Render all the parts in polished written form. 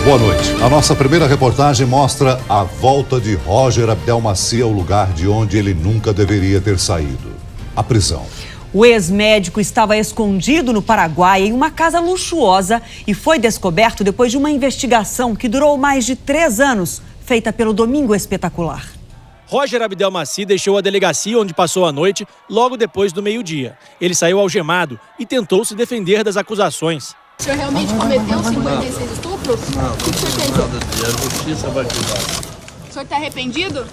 Boa noite. A nossa primeira reportagem mostra a volta de Roger Abdelmaci ao lugar de onde ele nunca deveria ter saído, a prisão. O ex-médico estava escondido no Paraguai em uma casa luxuosa e foi descoberto depois de uma investigação que durou mais de 3 anos, feita pelo Domingo Espetacular. Roger Abdelmaci deixou a delegacia onde passou a noite logo depois do meio-dia. Ele saiu algemado e tentou se defender das acusações. O senhor realmente cometeu 56 estupros? Não, não fiz nada disso. A justiça vai cuidar. O senhor está arrependido?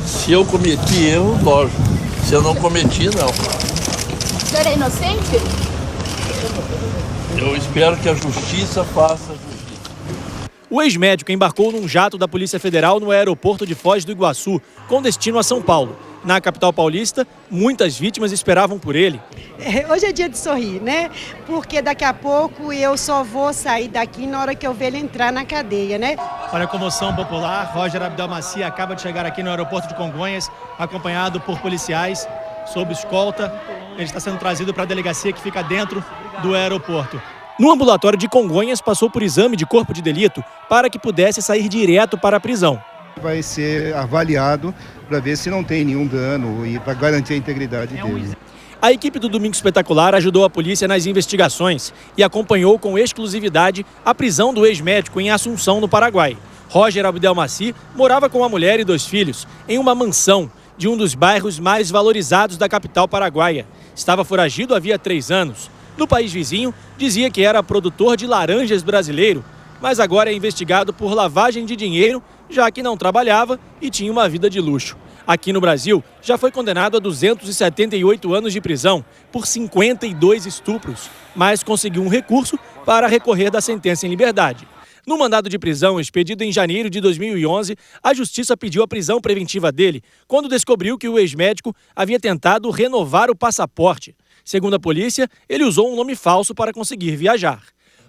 Se eu cometi erro, lógico. Se eu não cometi, não. O senhor é inocente? Eu espero que a justiça faça a justiça. O ex-médico embarcou num jato da Polícia Federal no aeroporto de Foz do Iguaçu, com destino a São Paulo. Na capital paulista, muitas vítimas esperavam por ele. Hoje é dia de sorrir, né? Porque daqui a pouco eu só vou sair daqui na hora que eu ver ele entrar na cadeia, né? Olha a comoção popular. Roger Abdelmaci acaba de chegar aqui no aeroporto de Congonhas, acompanhado por policiais, sob escolta. Ele está sendo trazido para a delegacia que fica dentro do aeroporto. No ambulatório de Congonhas, passou por exame de corpo de delito para que pudesse sair direto para a prisão. Vai ser avaliado para ver se não tem nenhum dano e para garantir a integridade dele. A equipe do Domingo Espetacular ajudou a polícia nas investigações e acompanhou com exclusividade a prisão do ex-médico em Assunção, no Paraguai. Roger Abdelmaci morava com a mulher e 2 filhos em uma mansão de um dos bairros mais valorizados da capital paraguaia. Estava foragido havia 3 anos. No país vizinho, dizia que era produtor de laranjas brasileiro, mas agora é investigado por lavagem de dinheiro, já que não trabalhava e tinha uma vida de luxo. Aqui no Brasil, já foi condenado a 278 anos de prisão por 52 estupros, mas conseguiu um recurso para recorrer da sentença em liberdade. No mandado de prisão expedido em janeiro de 2011, a Justiça pediu a prisão preventiva dele, quando descobriu que o ex-médico havia tentado renovar o passaporte. Segundo a polícia, ele usou um nome falso para conseguir viajar.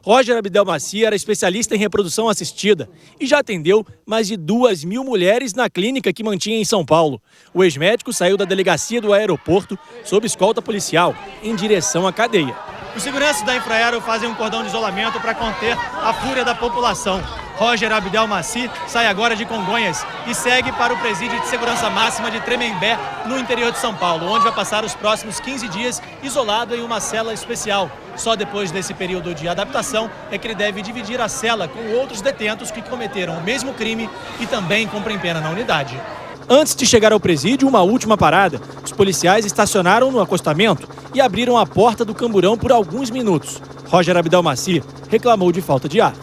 Roger Abdelmaci era especialista em reprodução assistida e já atendeu mais de 2.000 mulheres na clínica que mantinha em São Paulo. O ex-médico saiu da delegacia do aeroporto sob escolta policial, em direção à cadeia. Os seguranças da Infraero fazem um cordão de isolamento para conter a fúria da população. Roger Abdelmaci sai agora de Congonhas e segue para o presídio de segurança máxima de Tremembé, no interior de São Paulo, onde vai passar os próximos 15 dias isolado em uma cela especial. Só depois desse período de adaptação é que ele deve dividir a cela com outros detentos que cometeram o mesmo crime e também cumprem pena na unidade. Antes de chegar ao presídio, uma última parada. Os policiais estacionaram no acostamento e abriram a porta do camburão por alguns minutos. Roger Abdelmaci reclamou de falta de ar.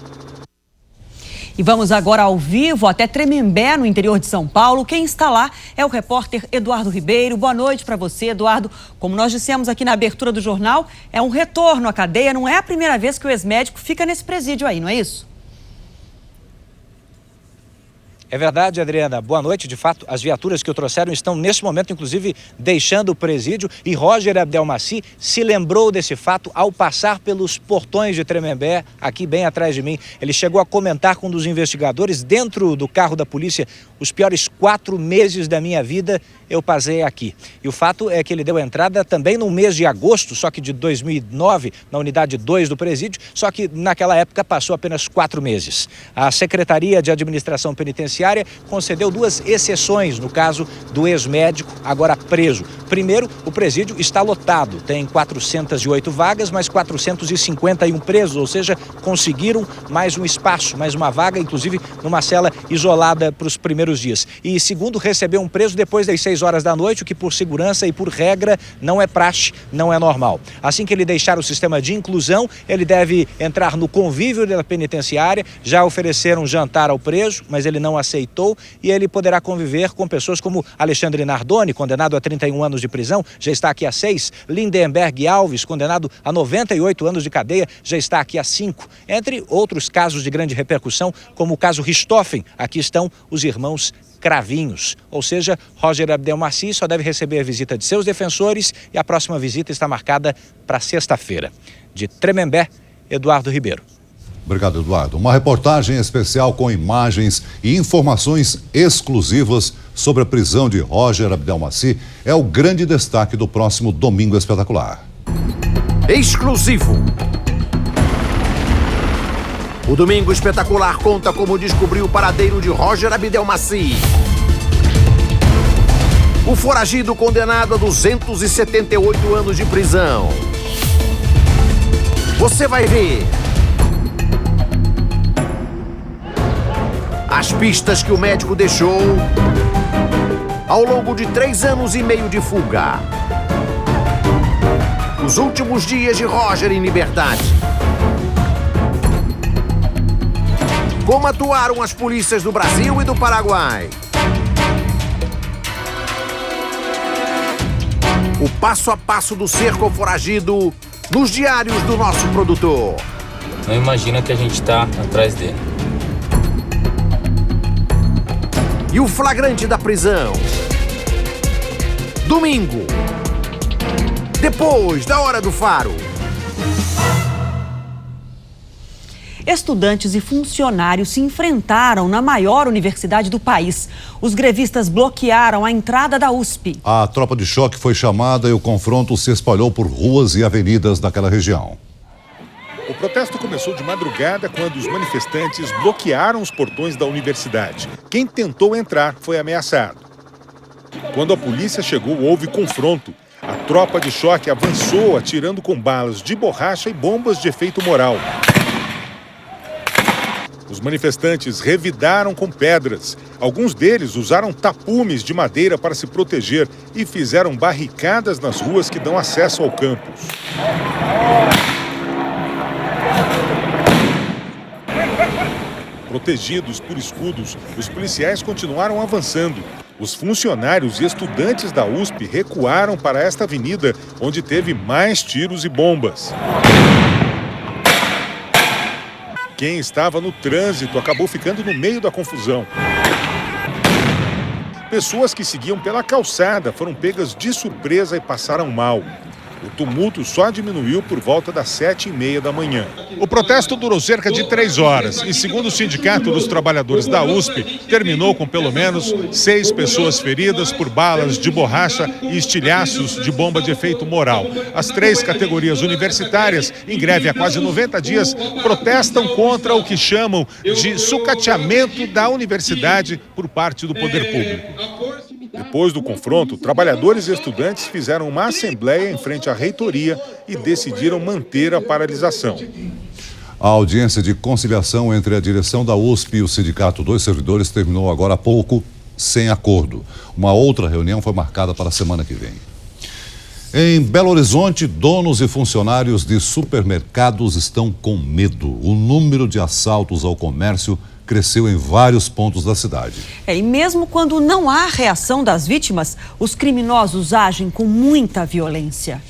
E vamos agora ao vivo até Tremembé, no interior de São Paulo. Quem está lá é o repórter Eduardo Ribeiro. Boa noite para você, Eduardo. Como nós dissemos aqui na abertura do jornal, é um retorno à cadeia. Não é a primeira vez que o ex-médico fica nesse presídio aí, não é isso? É verdade, Adriana. Boa noite. De fato, as viaturas que o trouxeram estão, nesse momento, inclusive, deixando o presídio. E Roger Abdelmaci se lembrou desse fato ao passar pelos portões de Tremembé, aqui bem atrás de mim. Ele chegou a comentar com um dos investigadores, dentro do carro da polícia: os piores 4 meses da minha vida eu passei aqui. E o fato é que ele deu entrada também no mês de agosto, só que de 2009, na unidade 2 do presídio, só que naquela época passou apenas 4 meses. A Secretaria de Administração Penitenciária concedeu 2 exceções no caso do ex-médico, agora preso. Primeiro, o presídio está lotado, tem 408 vagas, mas 451 presos, ou seja, conseguiram mais um espaço, mais uma vaga, inclusive numa cela isolada para os primeiros dias. E segundo, recebeu um preso depois das 6 horas da noite, o que por segurança e por regra não é praxe, não é normal. Assim que ele deixar o sistema de inclusão, ele deve entrar no convívio da penitenciária. Já ofereceram jantar ao preso, mas ele não aceitou, e ele poderá conviver com pessoas como Alexandre Nardoni, condenado a 31 anos de prisão, já está aqui há 6, Lindenberg Alves, condenado a 98 anos de cadeia, já está aqui há 5, entre outros casos de grande repercussão, como o caso Richthofen. Aqui estão os irmãos Cravinhos, ou seja, Roger Abdelmaci só deve receber a visita de seus defensores e a próxima visita está marcada para sexta-feira. De Tremembé, Eduardo Ribeiro. Obrigado, Eduardo. Uma reportagem especial com imagens e informações exclusivas sobre a prisão de Roger Abdelmaci é o grande destaque do próximo Domingo Espetacular. Exclusivo. O Domingo Espetacular conta como descobriu o paradeiro de Roger Abdelmaci. O foragido condenado a 278 anos de prisão. Você vai ver as pistas que o médico deixou ao longo de 3 anos e meio de fuga. Os últimos dias de Roger em liberdade. Como atuaram as polícias do Brasil e do Paraguai. O passo a passo do cerco ao foragido nos diários do nosso produtor. Não imagina que a gente está atrás dele. E o flagrante da prisão. Domingo. Depois da Hora do Faro. Estudantes e funcionários se enfrentaram na maior universidade do país. Os grevistas bloquearam a entrada da USP. A tropa de choque foi chamada e o confronto se espalhou por ruas e avenidas daquela região. O protesto começou de madrugada quando os manifestantes bloquearam os portões da universidade. Quem tentou entrar foi ameaçado. Quando a polícia chegou, houve confronto. A tropa de choque avançou atirando com balas de borracha e bombas de efeito moral. Os manifestantes revidaram com pedras. Alguns deles usaram tapumes de madeira para se proteger e fizeram barricadas nas ruas que dão acesso ao campus. Protegidos por escudos, os policiais continuaram avançando. Os funcionários e estudantes da USP recuaram para esta avenida, onde teve mais tiros e bombas. Quem estava no trânsito acabou ficando no meio da confusão. Pessoas que seguiam pela calçada foram pegas de surpresa e passaram mal. O tumulto só diminuiu por volta das 7h30 da manhã. O protesto durou cerca de 3 horas e, segundo o Sindicato dos Trabalhadores da USP, terminou com pelo menos 6 pessoas feridas por balas de borracha e estilhaços de bomba de efeito moral. As 3 categorias universitárias, em greve há quase 90 dias, protestam contra o que chamam de sucateamento da universidade por parte do poder público. Depois do confronto, trabalhadores e estudantes fizeram uma assembleia em frente à reitoria e decidiram manter a paralisação. A audiência de conciliação entre a direção da USP e o Sindicato dos Servidores terminou agora há pouco, sem acordo. Uma outra reunião foi marcada para a semana que vem. Em Belo Horizonte, donos e funcionários de supermercados estão com medo. O número de assaltos ao comércio cresceu em vários pontos da cidade. E mesmo quando não há reação das vítimas, os criminosos agem com muita violência.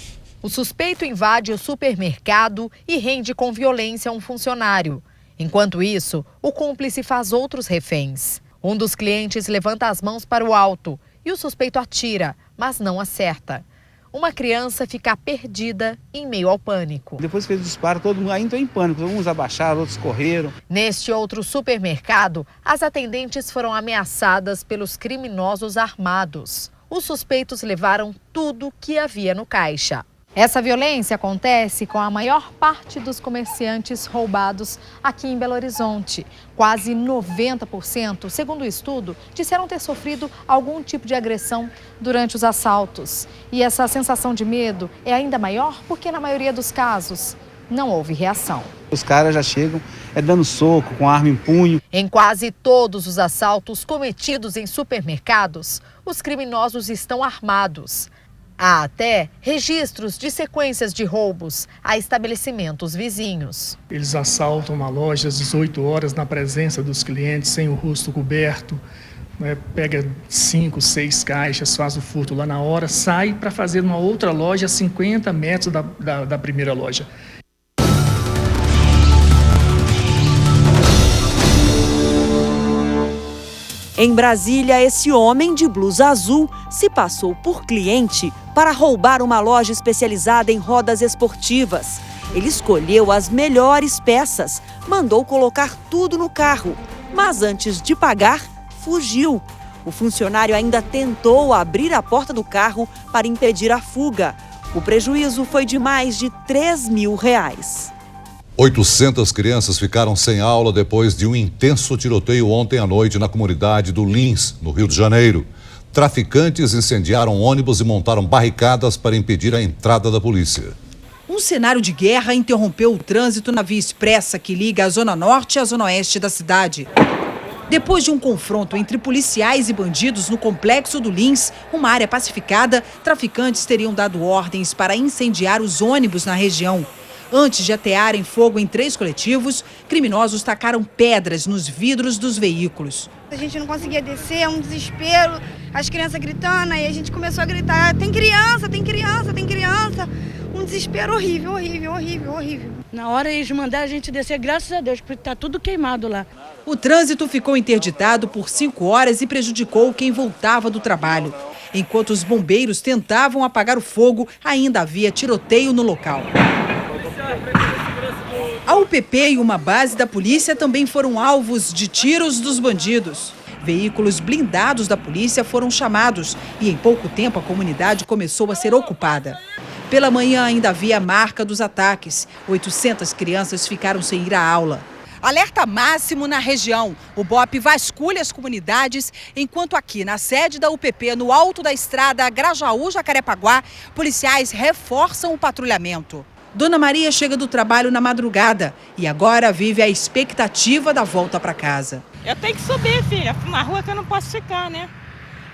O suspeito invade o supermercado e rende com violência um funcionário. Enquanto isso, o cúmplice faz outros reféns. Um dos clientes levanta as mãos para o alto e o suspeito atira, mas não acerta. Uma criança fica perdida em meio ao pânico. Depois que eles disparam, todo mundo entrou em pânico. Uns abaixaram, outros correram. Neste outro supermercado, as atendentes foram ameaçadas pelos criminosos armados. Os suspeitos levaram tudo que havia no caixa. Essa violência acontece com a maior parte dos comerciantes roubados aqui em Belo Horizonte. Quase 90%, segundo o estudo, disseram ter sofrido algum tipo de agressão durante os assaltos. E essa sensação de medo é ainda maior porque, na maioria dos casos, não houve reação. Os caras já chegam dando soco, com arma em punho. Em quase todos os assaltos cometidos em supermercados, os criminosos estão armados. Há até registros de sequências de roubos a estabelecimentos vizinhos. Eles assaltam uma loja às 18 horas na presença dos clientes, sem o rosto coberto, pega 5, 6 caixas, faz o furto lá na hora, sai para fazer uma outra loja a 50 metros da primeira loja. Em Brasília, esse homem de blusa azul se passou por cliente para roubar uma loja especializada em rodas esportivas. Ele escolheu as melhores peças, mandou colocar tudo no carro, mas antes de pagar, fugiu. O funcionário ainda tentou abrir a porta do carro para impedir a fuga. O prejuízo foi de mais de R$3.000. 800 crianças ficaram sem aula depois de um intenso tiroteio ontem à noite na comunidade do Lins, no Rio de Janeiro. Traficantes incendiaram ônibus e montaram barricadas para impedir a entrada da polícia. Um cenário de guerra interrompeu o trânsito na via expressa que liga a zona norte à zona oeste da cidade. Depois de um confronto entre policiais e bandidos no complexo do Lins, uma área pacificada, traficantes teriam dado ordens para incendiar os ônibus na região. Antes de atearem fogo em 3 coletivos, criminosos tacaram pedras nos vidros dos veículos. A gente não conseguia descer, um desespero, as crianças gritando, aí a gente começou a gritar, tem criança, tem criança, tem criança. Um desespero horrível, horrível, horrível, horrível. Na hora eles mandaram a gente descer, graças a Deus, porque está tudo queimado lá. O trânsito ficou interditado por 5 horas e prejudicou quem voltava do trabalho. Enquanto os bombeiros tentavam apagar o fogo, ainda havia tiroteio no local. A UPP e uma base da polícia também foram alvos de tiros dos bandidos. Veículos blindados da polícia foram chamados e em pouco tempo a comunidade começou a ser ocupada. Pela manhã ainda havia a marca dos ataques. 800 crianças ficaram sem ir à aula. Alerta máximo na região. O BOP vasculha as comunidades, enquanto aqui na sede da UPP, no alto da estrada Grajaú-Jacarepaguá, policiais reforçam o patrulhamento. Dona Maria chega do trabalho na madrugada e agora vive a expectativa da volta para casa. Eu tenho que subir, filha, na rua que eu não posso ficar, né?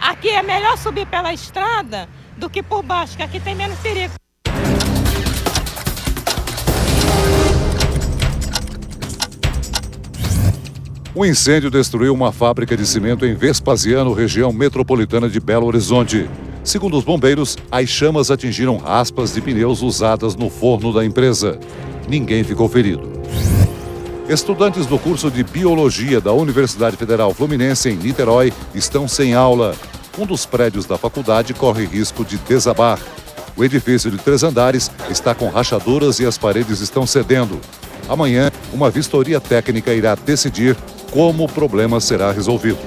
Aqui é melhor subir pela estrada do que por baixo, que aqui tem menos perigo. Um incêndio destruiu uma fábrica de cimento em Vespasiano, região metropolitana de Belo Horizonte. Segundo os bombeiros, as chamas atingiram raspas de pneus usadas no forno da empresa. Ninguém ficou ferido. Estudantes do curso de Biologia da Universidade Federal Fluminense, em Niterói, estão sem aula. Um dos prédios da faculdade corre risco de desabar. O edifício de 3 andares está com rachaduras e as paredes estão cedendo. Amanhã, uma vistoria técnica irá decidir como o problema será resolvido.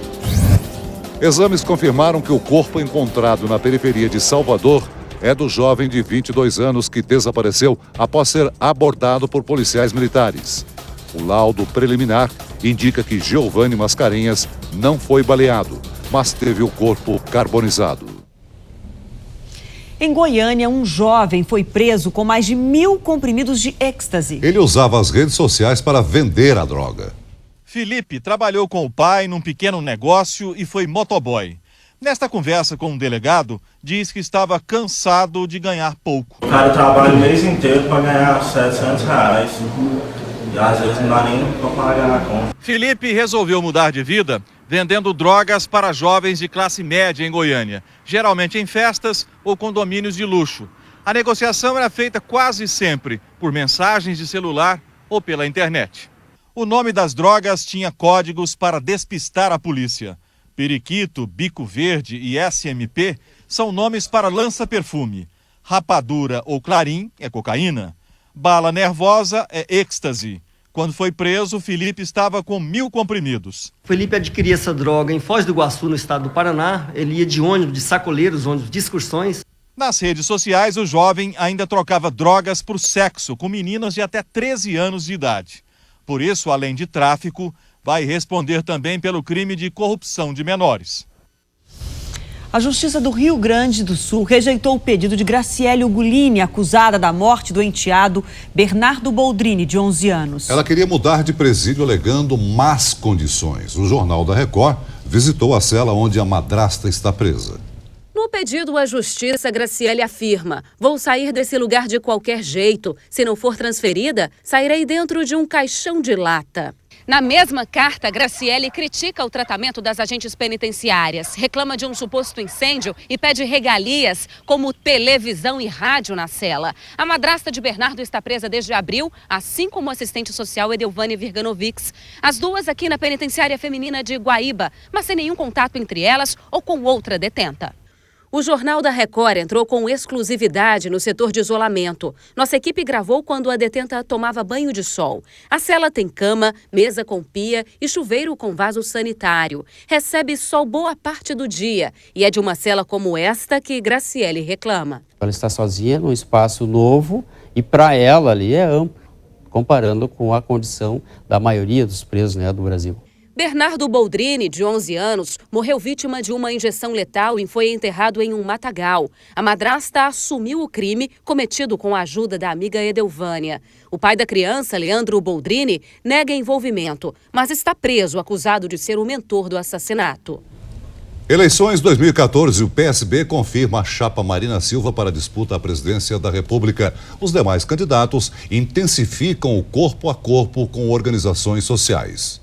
Exames confirmaram que o corpo encontrado na periferia de Salvador é do jovem de 22 anos que desapareceu após ser abordado por policiais militares. O laudo preliminar indica que Giovanni Mascarenhas não foi baleado, mas teve o corpo carbonizado. Em Goiânia, um jovem foi preso com mais de 1.000 comprimidos de êxtase. Ele usava as redes sociais para vender a droga. Felipe trabalhou com o pai num pequeno negócio e foi motoboy. Nesta conversa com um delegado, diz que estava cansado de ganhar pouco. O cara trabalha o mês inteiro para ganhar R$700. E às vezes não dá nem para pagar a conta. Felipe resolveu mudar de vida vendendo drogas para jovens de classe média em Goiânia, geralmente em festas ou condomínios de luxo. A negociação era feita quase sempre por mensagens de celular ou pela internet. O nome das drogas tinha códigos para despistar a polícia. Periquito, Bico Verde e SMP são nomes para lança-perfume. Rapadura ou Clarim é cocaína. Bala nervosa é êxtase. Quando foi preso, Felipe estava com 1.000 comprimidos. Felipe adquiria essa droga em Foz do Iguaçu, no estado do Paraná. Ele ia de ônibus, de sacoleiros, ônibus de excursões. Nas redes sociais, o jovem ainda trocava drogas por sexo com meninas de até 13 anos de idade. Por isso, além de tráfico, vai responder também pelo crime de corrupção de menores. A Justiça do Rio Grande do Sul rejeitou o pedido de Graciele Ugolini, acusada da morte do enteado Bernardo Boldrini, de 11 anos. Ela queria mudar de presídio alegando más condições. O Jornal da Record visitou a cela onde a madrasta está presa. No pedido à Justiça, Graciele afirma: vou sair desse lugar de qualquer jeito. Se não for transferida, sairei dentro de um caixão de lata. Na mesma carta, Graciele critica o tratamento das agentes penitenciárias, reclama de um suposto incêndio e pede regalias, como televisão e rádio na cela. A madrasta de Bernardo está presa desde abril, assim como o assistente social Edelvânia Virganovics. As duas aqui na penitenciária feminina de Guaíba, mas sem nenhum contato entre elas ou com outra detenta. O Jornal da Record entrou com exclusividade no setor de isolamento. Nossa equipe gravou quando a detenta tomava banho de sol. A cela tem cama, mesa com pia e chuveiro com vaso sanitário. Recebe sol boa parte do dia e é de uma cela como esta que Graciele reclama. Ela está sozinha num espaço novo e para ela ali é amplo. comparando com a condição da maioria dos presos, né, do Brasil. Bernardo Boldrini, de 11 anos, morreu vítima de uma injeção letal e foi enterrado em um matagal. A madrasta assumiu o crime cometido com a ajuda da amiga Edelvânia. O pai da criança, Leandro Boldrini, nega envolvimento, mas está preso, acusado de ser o mentor do assassinato. Eleições 2014, o PSB confirma a chapa Marina Silva para a disputa à presidência da República. Os demais candidatos intensificam o corpo a corpo com organizações sociais.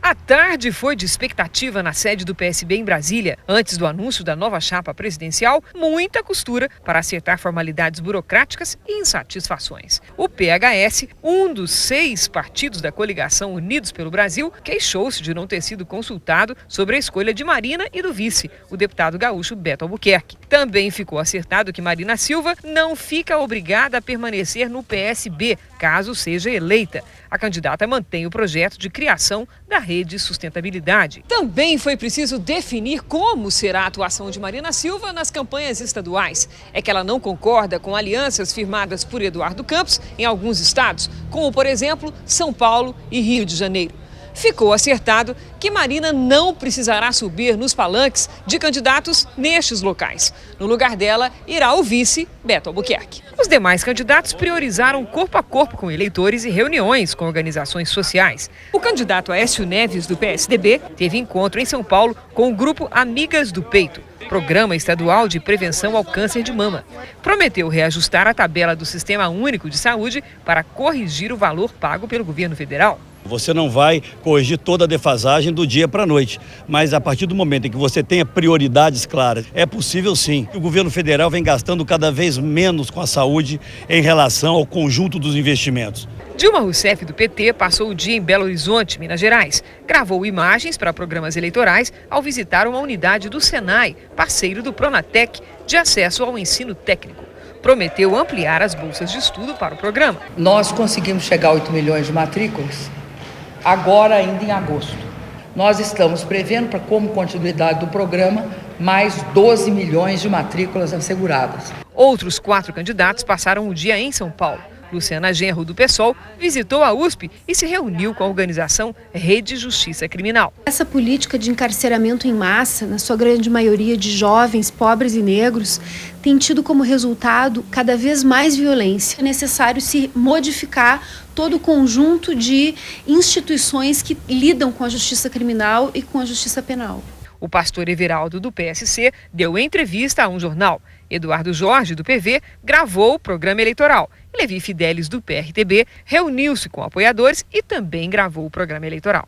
A tarde foi de expectativa na sede do PSB em Brasília. Antes do anúncio da nova chapa presidencial, muita costura para acertar formalidades burocráticas e insatisfações. O PHS, um dos 6 partidos da coligação Unidos pelo Brasil, queixou-se de não ter sido consultado sobre a escolha de Marina e do vice, o deputado gaúcho Beto Albuquerque. Também ficou acertado que Marina Silva não fica obrigada a permanecer no PSB, caso seja eleita. A candidata mantém o projeto de criação da Rede Sustentabilidade. Também foi preciso definir como será a atuação de Marina Silva nas campanhas estaduais. É que ela não concorda com alianças firmadas por Eduardo Campos em alguns estados, como, por exemplo, São Paulo e Rio de Janeiro. Ficou acertado que Marina não precisará subir nos palanques de candidatos nestes locais. No lugar dela, irá o vice, Beto Albuquerque. Os demais candidatos priorizaram corpo a corpo com eleitores e reuniões com organizações sociais. O candidato Aécio Neves, do PSDB, teve encontro em São Paulo com o grupo Amigas do Peito, Programa Estadual de Prevenção ao Câncer de Mama. Prometeu reajustar a tabela do Sistema Único de Saúde para corrigir o valor pago pelo governo federal. Você não vai corrigir toda a defasagem do dia para a noite, mas a partir do momento em que você tenha prioridades claras, é possível sim. O governo federal vem gastando cada vez menos com a saúde em relação ao conjunto dos investimentos. Dilma Rousseff, do PT, passou o dia em Belo Horizonte, Minas Gerais. Gravou imagens para programas eleitorais ao visitar uma unidade do Senai, parceiro do Pronatec, de acesso ao ensino técnico. Prometeu ampliar as bolsas de estudo para o programa. Nós conseguimos chegar a 8 milhões de matrículas, agora ainda em agosto. Nós estamos prevendo, para como continuidade do programa, mais 12 milhões de matrículas asseguradas. Outros 4 candidatos passaram o dia em São Paulo. Luciana Genro, do PSOL, visitou a USP e se reuniu com a organização Rede Justiça Criminal. Essa política de encarceramento em massa, na sua grande maioria de jovens, pobres e negros, tem tido como resultado cada vez mais violência. É necessário se modificar todo o conjunto de instituições que lidam com a justiça criminal e com a justiça penal. O pastor Everaldo, do PSC, deu entrevista a um jornal. Eduardo Jorge, do PV, gravou o programa eleitoral. Levi Fidelis, do PRTB, reuniu-se com apoiadores e também gravou o programa eleitoral.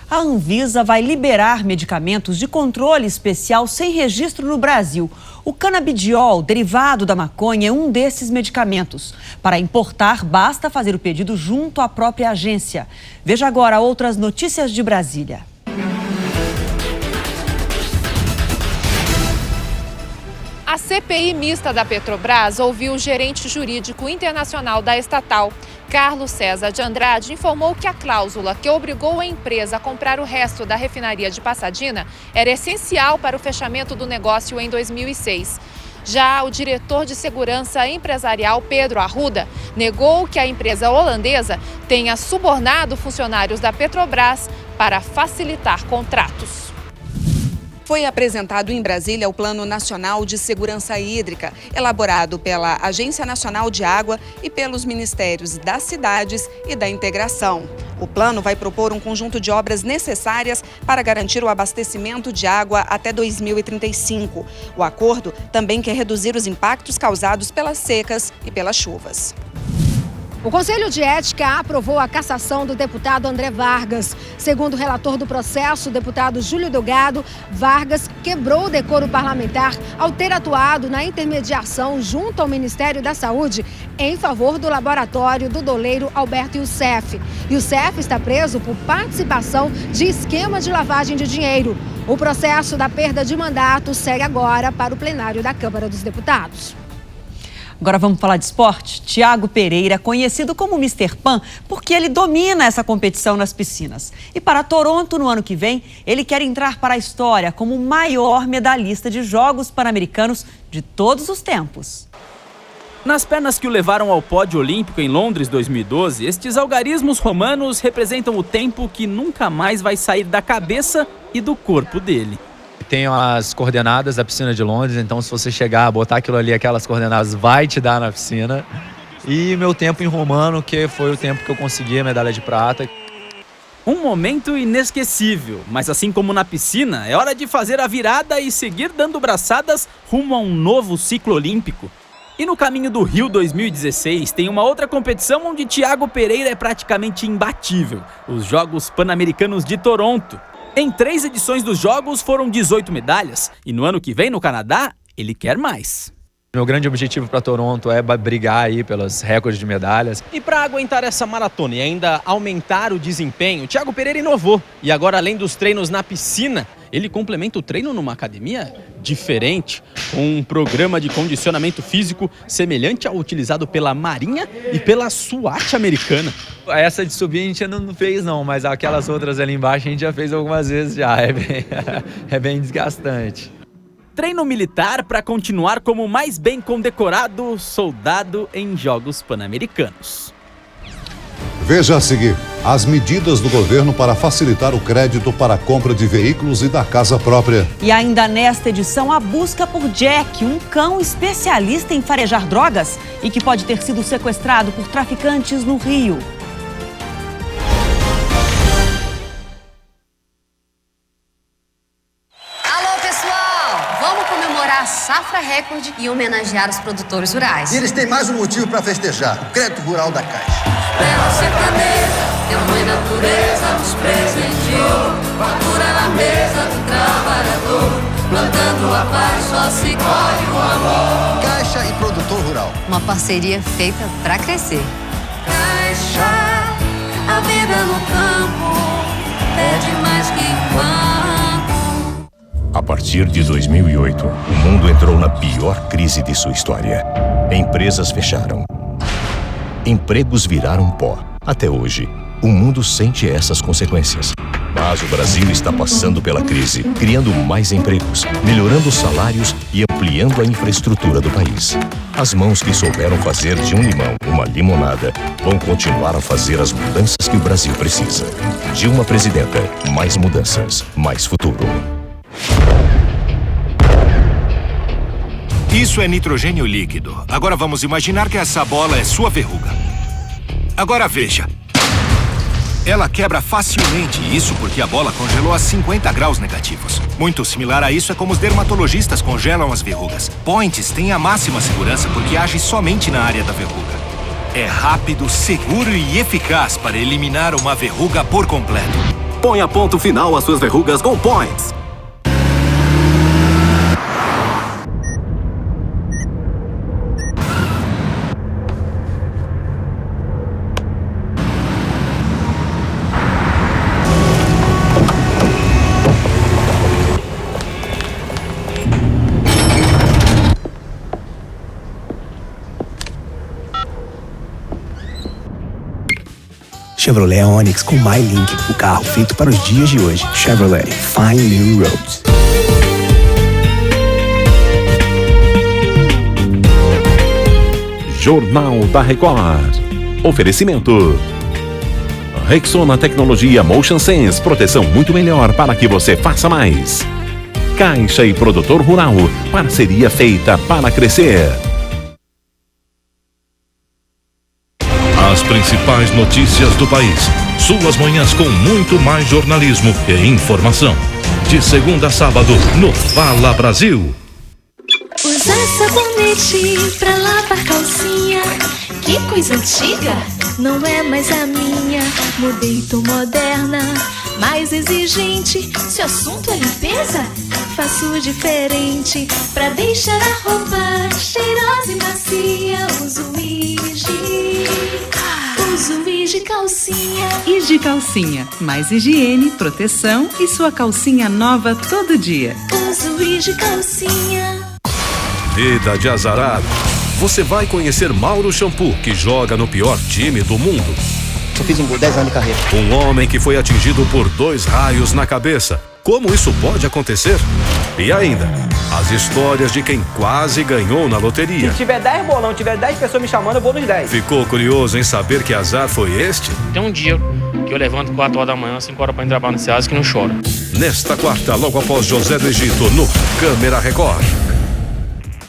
A Anvisa vai liberar medicamentos de controle especial sem registro no Brasil. O canabidiol, derivado da maconha, é um desses medicamentos. Para importar, basta fazer o pedido junto à própria agência. Veja agora outras notícias de Brasília. A CPI mista da Petrobras ouviu o gerente jurídico internacional da estatal. Carlos César de Andrade informou que a cláusula que obrigou a empresa a comprar o resto da refinaria de Pasadena era essencial para o fechamento do negócio em 2006. Já o diretor de segurança empresarial, Pedro Arruda, negou que a empresa holandesa tenha subornado funcionários da Petrobras para facilitar contratos. Foi apresentado em Brasília o Plano Nacional de Segurança Hídrica, elaborado pela Agência Nacional de Água e pelos Ministérios das Cidades e da Integração. O plano vai propor um conjunto de obras necessárias para garantir o abastecimento de água até 2035. O acordo também quer reduzir os impactos causados pelas secas e pelas chuvas. O Conselho de Ética aprovou a cassação do deputado André Vargas. Segundo o relator do processo, o deputado Júlio Delgado, Vargas quebrou o decoro parlamentar ao ter atuado na intermediação junto ao Ministério da Saúde em favor do laboratório do doleiro Alberto Youssef. Youssef está preso por participação de esquema de lavagem de dinheiro. O processo da perda de mandato segue agora para o plenário da Câmara dos Deputados. Agora vamos falar de esporte. Thiago Pereira, conhecido como Mr. Pan, porque ele domina essa competição nas piscinas. E para Toronto, no ano que vem, ele quer entrar para a história como o maior medalhista de Jogos Pan-Americanos de todos os tempos. Nas pernas que o levaram ao pódio olímpico em Londres 2012, estes algarismos romanos representam o tempo que nunca mais vai sair da cabeça e do corpo dele. Tem as coordenadas da piscina de Londres, então se você chegar, botar aquilo ali, aquelas coordenadas, vai te dar na piscina. E meu tempo em romano, que foi o tempo que eu consegui a medalha de prata. Um momento inesquecível, mas assim como na piscina, é hora de fazer a virada e seguir dando braçadas rumo a um novo ciclo olímpico. E no caminho do Rio 2016 tem uma outra competição onde Thiago Pereira é praticamente imbatível, os Jogos Pan-Americanos de Toronto. Em 3 edições dos Jogos foram 18 medalhas e no ano que vem no Canadá ele quer mais. Meu grande objetivo para Toronto é brigar aí pelos recordes de medalhas. E para aguentar essa maratona e ainda aumentar o desempenho, Thiago Pereira inovou. E agora, além dos treinos na piscina, ele complementa o treino numa academia diferente, com um programa de condicionamento físico semelhante ao utilizado pela Marinha e pela SWAT americana. Essa de subir a gente ainda não fez não, mas aquelas outras ali embaixo a gente já fez algumas vezes já. É bem desgastante. Treino militar para continuar como o mais bem condecorado soldado em Jogos Pan-Americanos. Veja a seguir as medidas do governo para facilitar o crédito para a compra de veículos e da casa própria. E ainda nesta edição, a busca por Jack, um cão especialista em farejar drogas e que pode ter sido sequestrado por traficantes no Rio. A safra recorde e homenagear os produtores rurais. E eles têm mais um motivo para festejar: o crédito rural da Caixa. Terra sertaneja, que a mãe natureza nos presenteou. Fatura na mesa do trabalhador, plantando a paz, só se colhe o amor. Caixa e produtor rural. Uma parceria feita para crescer. Caixa, a vida no campo pede mais que banco. A partir de 2008, o mundo entrou na pior crise de sua história. Empresas fecharam. Empregos viraram pó. Até hoje, o mundo sente essas consequências. Mas o Brasil está passando pela crise, criando mais empregos, melhorando os salários e ampliando a infraestrutura do país. As mãos que souberam fazer de um limão uma limonada vão continuar a fazer as mudanças que o Brasil precisa. Dilma Presidenta, mais mudanças, mais futuro. Isso é nitrogênio líquido. Agora vamos imaginar que essa bola é sua verruga. Agora veja. Ela quebra facilmente, isso porque a bola congelou a 50 graus negativos. Muito similar a isso é como os dermatologistas congelam as verrugas. Points tem a máxima segurança porque age somente na área da verruga. É rápido, seguro e eficaz para eliminar uma verruga por completo. Ponha ponto final às suas verrugas com Points. Chevrolet Onix com MyLink, o carro feito para os dias de hoje. Chevrolet, find new roads. Jornal da Record. Oferecimento. Rexona Tecnologia Motion Sense, proteção muito melhor para que você faça mais. Caixa e Produtor Rural, parceria feita para crescer. As principais notícias do país. Suas manhãs com muito mais jornalismo e informação. De segunda a sábado, no Fala Brasil. Usar sabonete pra lavar calcinha. Que coisa antiga, não é mais a minha. Mudei, tô moderna, mais exigente. Se o assunto é limpeza, faço diferente. Pra deixar a roupa cheirosa e macia, uso Igi. Uso Igi Calcinha. Igi Calcinha, mais higiene, proteção e sua calcinha nova todo dia. Uso Igi Calcinha. Vida de azarado Você vai conhecer Mauro Shampoo, que joga no pior time do mundo. Eu fiz 10 anos de carreira. Um homem que foi atingido por 2 raios na cabeça. Como isso pode acontecer? E ainda, as histórias de quem quase ganhou na loteria. Se tiver 10 bolão, tiver 10 pessoas me chamando, eu vou nos 10. Ficou curioso em saber que azar foi este? Tem um dia que eu levanto 4 horas da manhã, 5 horas para ir trabalhar no Ceasa, que não chora. Nesta quarta, logo após José do Egito, no Câmera Record.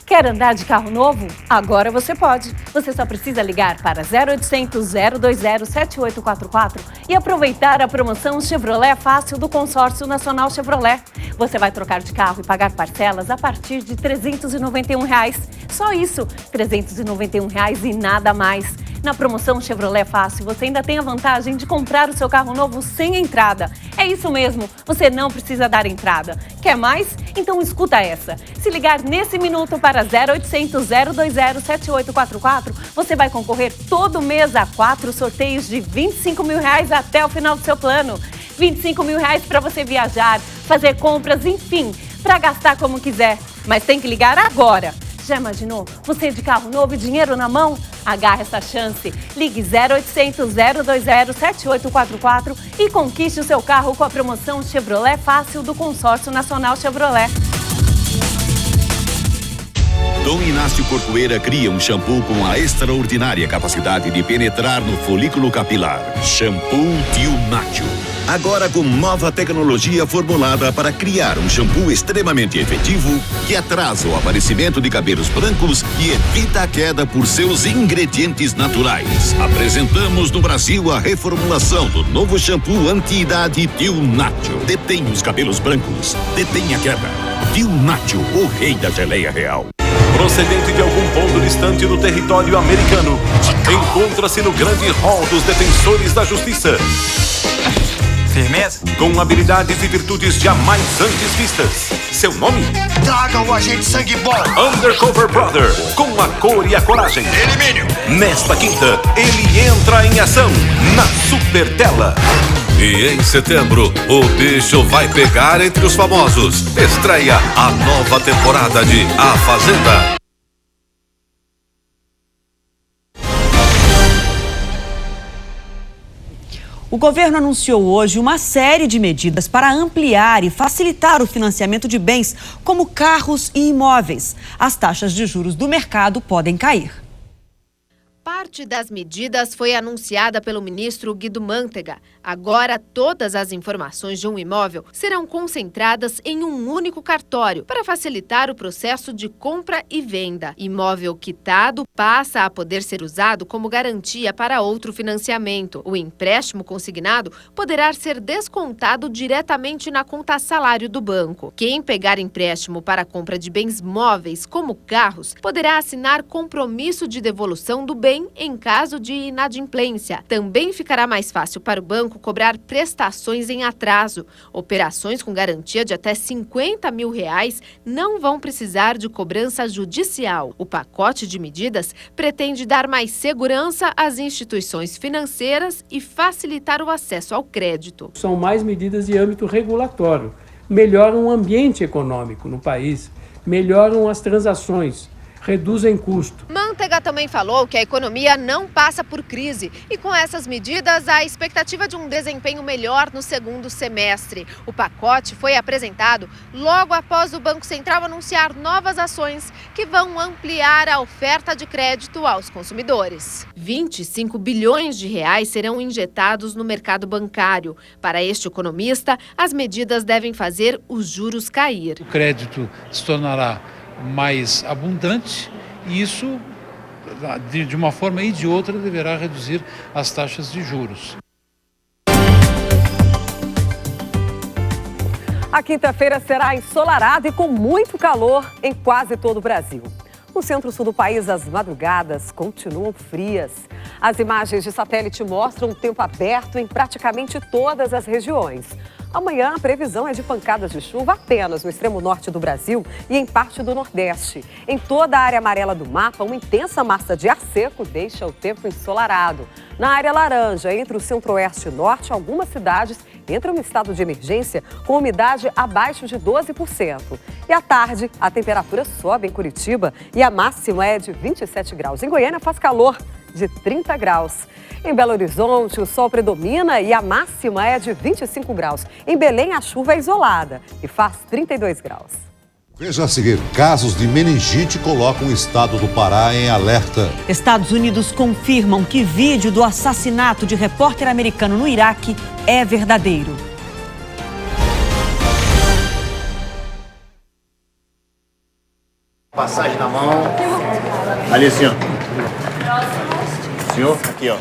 Quer andar de carro novo? Agora você pode. Você só precisa ligar para 0800 020 7844 e aproveitar a promoção Chevrolet Fácil do Consórcio Nacional Chevrolet. Você vai trocar de carro e pagar parcelas a partir de R$ 391. Só isso, R$ 391 e nada mais. Na promoção Chevrolet Fácil, você ainda tem a vantagem de comprar o seu carro novo sem entrada. É isso mesmo, você não precisa dar entrada. Quer mais? Então escuta essa. Se ligar nesse minuto para 0800 020 7844, você vai concorrer todo mês a 4 sorteios de R$ 25 mil até o final do seu plano. R$ 25 mil para você viajar, fazer compras, enfim, para gastar como quiser. Mas tem que ligar agora. Já imaginou? Você de carro novo e dinheiro na mão? Agarre essa chance. Ligue 0800 020 7844 e conquiste o seu carro com a promoção Chevrolet Fácil do Consórcio Nacional Chevrolet. Dom Inácio Corcoeira cria um shampoo com a extraordinária capacidade de penetrar no folículo capilar. Shampoo Tio Nacho. Agora com nova tecnologia formulada para criar um shampoo extremamente efetivo que atrasa o aparecimento de cabelos brancos e evita a queda por seus ingredientes naturais. Apresentamos no Brasil a reformulação do novo shampoo anti-idade Tio Nacho. Detém os cabelos brancos, detém a queda. Tio Nacho, o rei da geleia real. Procedente de algum ponto distante do território americano, encontra-se no grande hall dos defensores da justiça. Firmeza? Com habilidades e virtudes jamais antes vistas. Seu nome? Traga o agente Sangue Bom. Undercover Brother, com a cor e a coragem. Elimínio. Nesta quinta, ele entra em ação na Super Tela. E em setembro, o bicho vai pegar entre os famosos. Estreia a nova temporada de A Fazenda. O governo anunciou hoje uma série de medidas para ampliar e facilitar o financiamento de bens, como carros e imóveis. As taxas de juros do mercado podem cair. Parte das medidas foi anunciada pelo ministro Guido Mantega. Agora, todas as informações de um imóvel serão concentradas em um único cartório para facilitar o processo de compra e venda. Imóvel quitado passa a poder ser usado como garantia para outro financiamento. O empréstimo consignado poderá ser descontado diretamente na conta salário do banco. Quem pegar empréstimo para a compra de bens móveis, como carros, poderá assinar compromisso de devolução do bem em caso de inadimplência. Também ficará mais fácil para o banco cobrar prestações em atraso. Operações com garantia de até R$ 50 mil não vão precisar de cobrança judicial. O pacote de medidas pretende dar mais segurança às instituições financeiras e facilitar o acesso ao crédito. São mais medidas de âmbito regulatório. Melhoram o ambiente econômico no país, melhoram as transações, reduzem custo. Mantega também falou que a economia não passa por crise e com essas medidas há a expectativa de um desempenho melhor no segundo semestre. O pacote foi apresentado logo após o Banco Central anunciar novas ações que vão ampliar a oferta de crédito aos consumidores. 25 bilhões de reais serão injetados no mercado bancário. Para este economista, as medidas devem fazer os juros cair. O crédito se tornará mais abundante e isso, de uma forma e de outra, deverá reduzir as taxas de juros. A quinta-feira será ensolarada e com muito calor em quase todo o Brasil. No centro-sul do país, as madrugadas continuam frias. As imagens de satélite mostram o tempo aberto em praticamente todas as regiões. Amanhã, a previsão é de pancadas de chuva apenas no extremo norte do Brasil e em parte do Nordeste. Em toda a área amarela do mapa, uma intensa massa de ar seco deixa o tempo ensolarado. Na área laranja, entre o centro-oeste e norte, algumas cidades entra em um estado de emergência com umidade abaixo de 12%. E à tarde, a temperatura sobe em Curitiba e a máxima é de 27 graus. Em Goiânia faz calor de 30 graus. Em Belo Horizonte, o sol predomina e a máxima é de 25 graus. Em Belém, a chuva é isolada e faz 32 graus. Veja a seguir, casos de meningite colocam o estado do Pará em alerta. Estados Unidos confirmam que vídeo do assassinato de repórter americano no Iraque é verdadeiro. Passagem na mão. Ali assim, ó. Senhor, aqui, ó.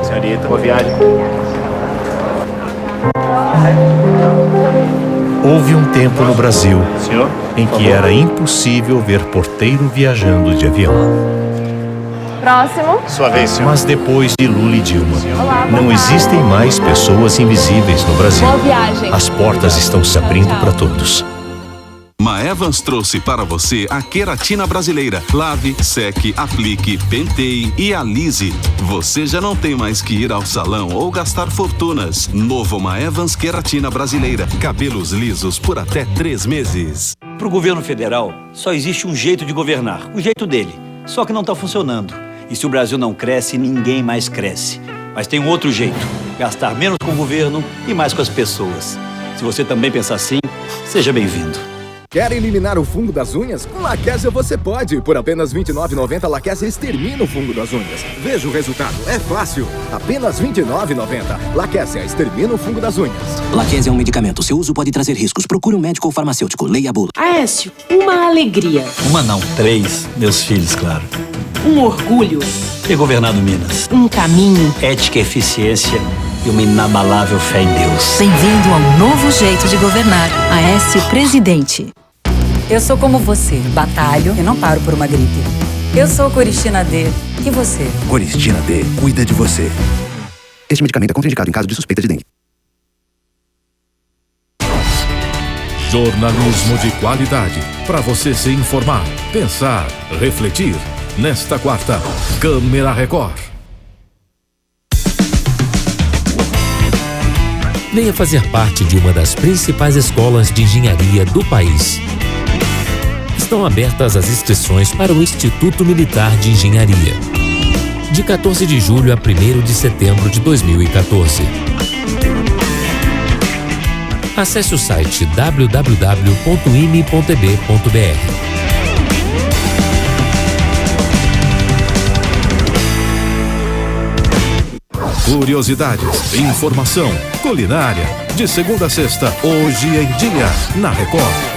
Senhorita, boa viagem. Houve um tempo no Brasil em que era impossível ver porteiro viajando de avião. Próximo. Sua vez, senhor. Mas depois de Lula e Dilma, não existem mais pessoas invisíveis no Brasil. Boa viagem. As portas estão se abrindo para todos. Maevans trouxe para você a queratina brasileira. Lave, seque, aplique, penteie e alise. Você já não tem mais que ir ao salão ou gastar fortunas. Novo Maevans Queratina Brasileira. Cabelos lisos por até 3 meses. Para o governo federal, só existe um jeito de governar, o jeito dele. Só que não está funcionando. E se o Brasil não cresce, ninguém mais cresce. Mas tem um outro jeito, gastar menos com o governo e mais com as pessoas. Se você também pensa assim, seja bem-vindo. Quer eliminar o fungo das unhas? Com Laquesia você pode. Por apenas R$ 29,90, Laquesia extermina o fungo das unhas. Veja o resultado, é fácil. Apenas R$ 29,90. Laquesia extermina o fungo das unhas. Laquesia é um medicamento. Seu uso pode trazer riscos. Procure um médico ou farmacêutico. Leia a bula. Aécio, uma alegria. Uma não, 3. Meus filhos, claro. Um orgulho. Ter governado Minas. Um caminho. Ética, eficiência e uma inabalável fé em Deus. Bem-vindo ao novo jeito de governar. Aécio Presidente. Eu sou como você, batalho e não paro por uma gripe. Eu sou Coristina D. E você? Coristina D cuida de você. Este medicamento é contraindicado em caso de suspeita de dengue. Jornalismo de qualidade. Para você se informar, pensar, refletir. Nesta quarta, Câmera Record. Venha fazer parte de uma das principais escolas de engenharia do país. Estão abertas as inscrições para o Instituto Militar de Engenharia, de 14 de julho a 1º de setembro de 2014. Acesse o site www.ime.b.br. Curiosidades, informação, culinária. De segunda a sexta, Hoje em Dia, na Record.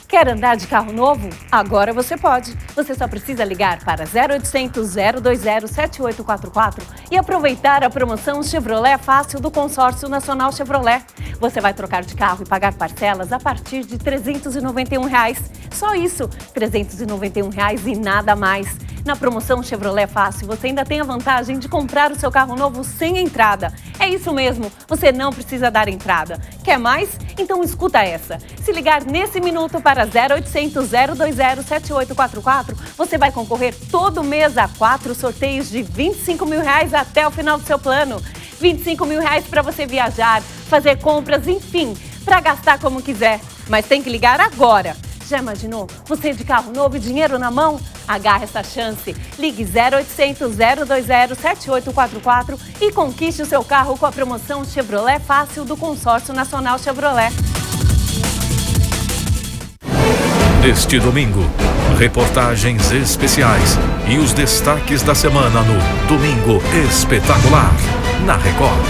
Quer andar de carro novo? Agora você pode. Você só precisa ligar para 0800 020 7844 e aproveitar a promoção Chevrolet Fácil do Consórcio Nacional Chevrolet. Você vai trocar de carro e pagar parcelas a partir de R$ 391. Só isso, R$ 391 e nada mais. Na promoção Chevrolet Fácil, você ainda tem a vantagem de comprar o seu carro novo sem entrada. É isso mesmo, você não precisa dar entrada. Quer mais? Então escuta essa. Se ligar nesse minuto para 0800 020 7844, você vai concorrer todo mês a 4 sorteios de R$ 25 mil até o final do seu plano. R$ 25 mil para você viajar, fazer compras, enfim, para gastar como quiser. Mas tem que ligar agora. Já imaginou? Você de carro novo e dinheiro na mão? Agarre essa chance. Ligue 0800 020 7844 e conquiste o seu carro com a promoção Chevrolet Fácil do Consórcio Nacional Chevrolet. Neste domingo, reportagens especiais e os destaques da semana no Domingo Espetacular, na Record.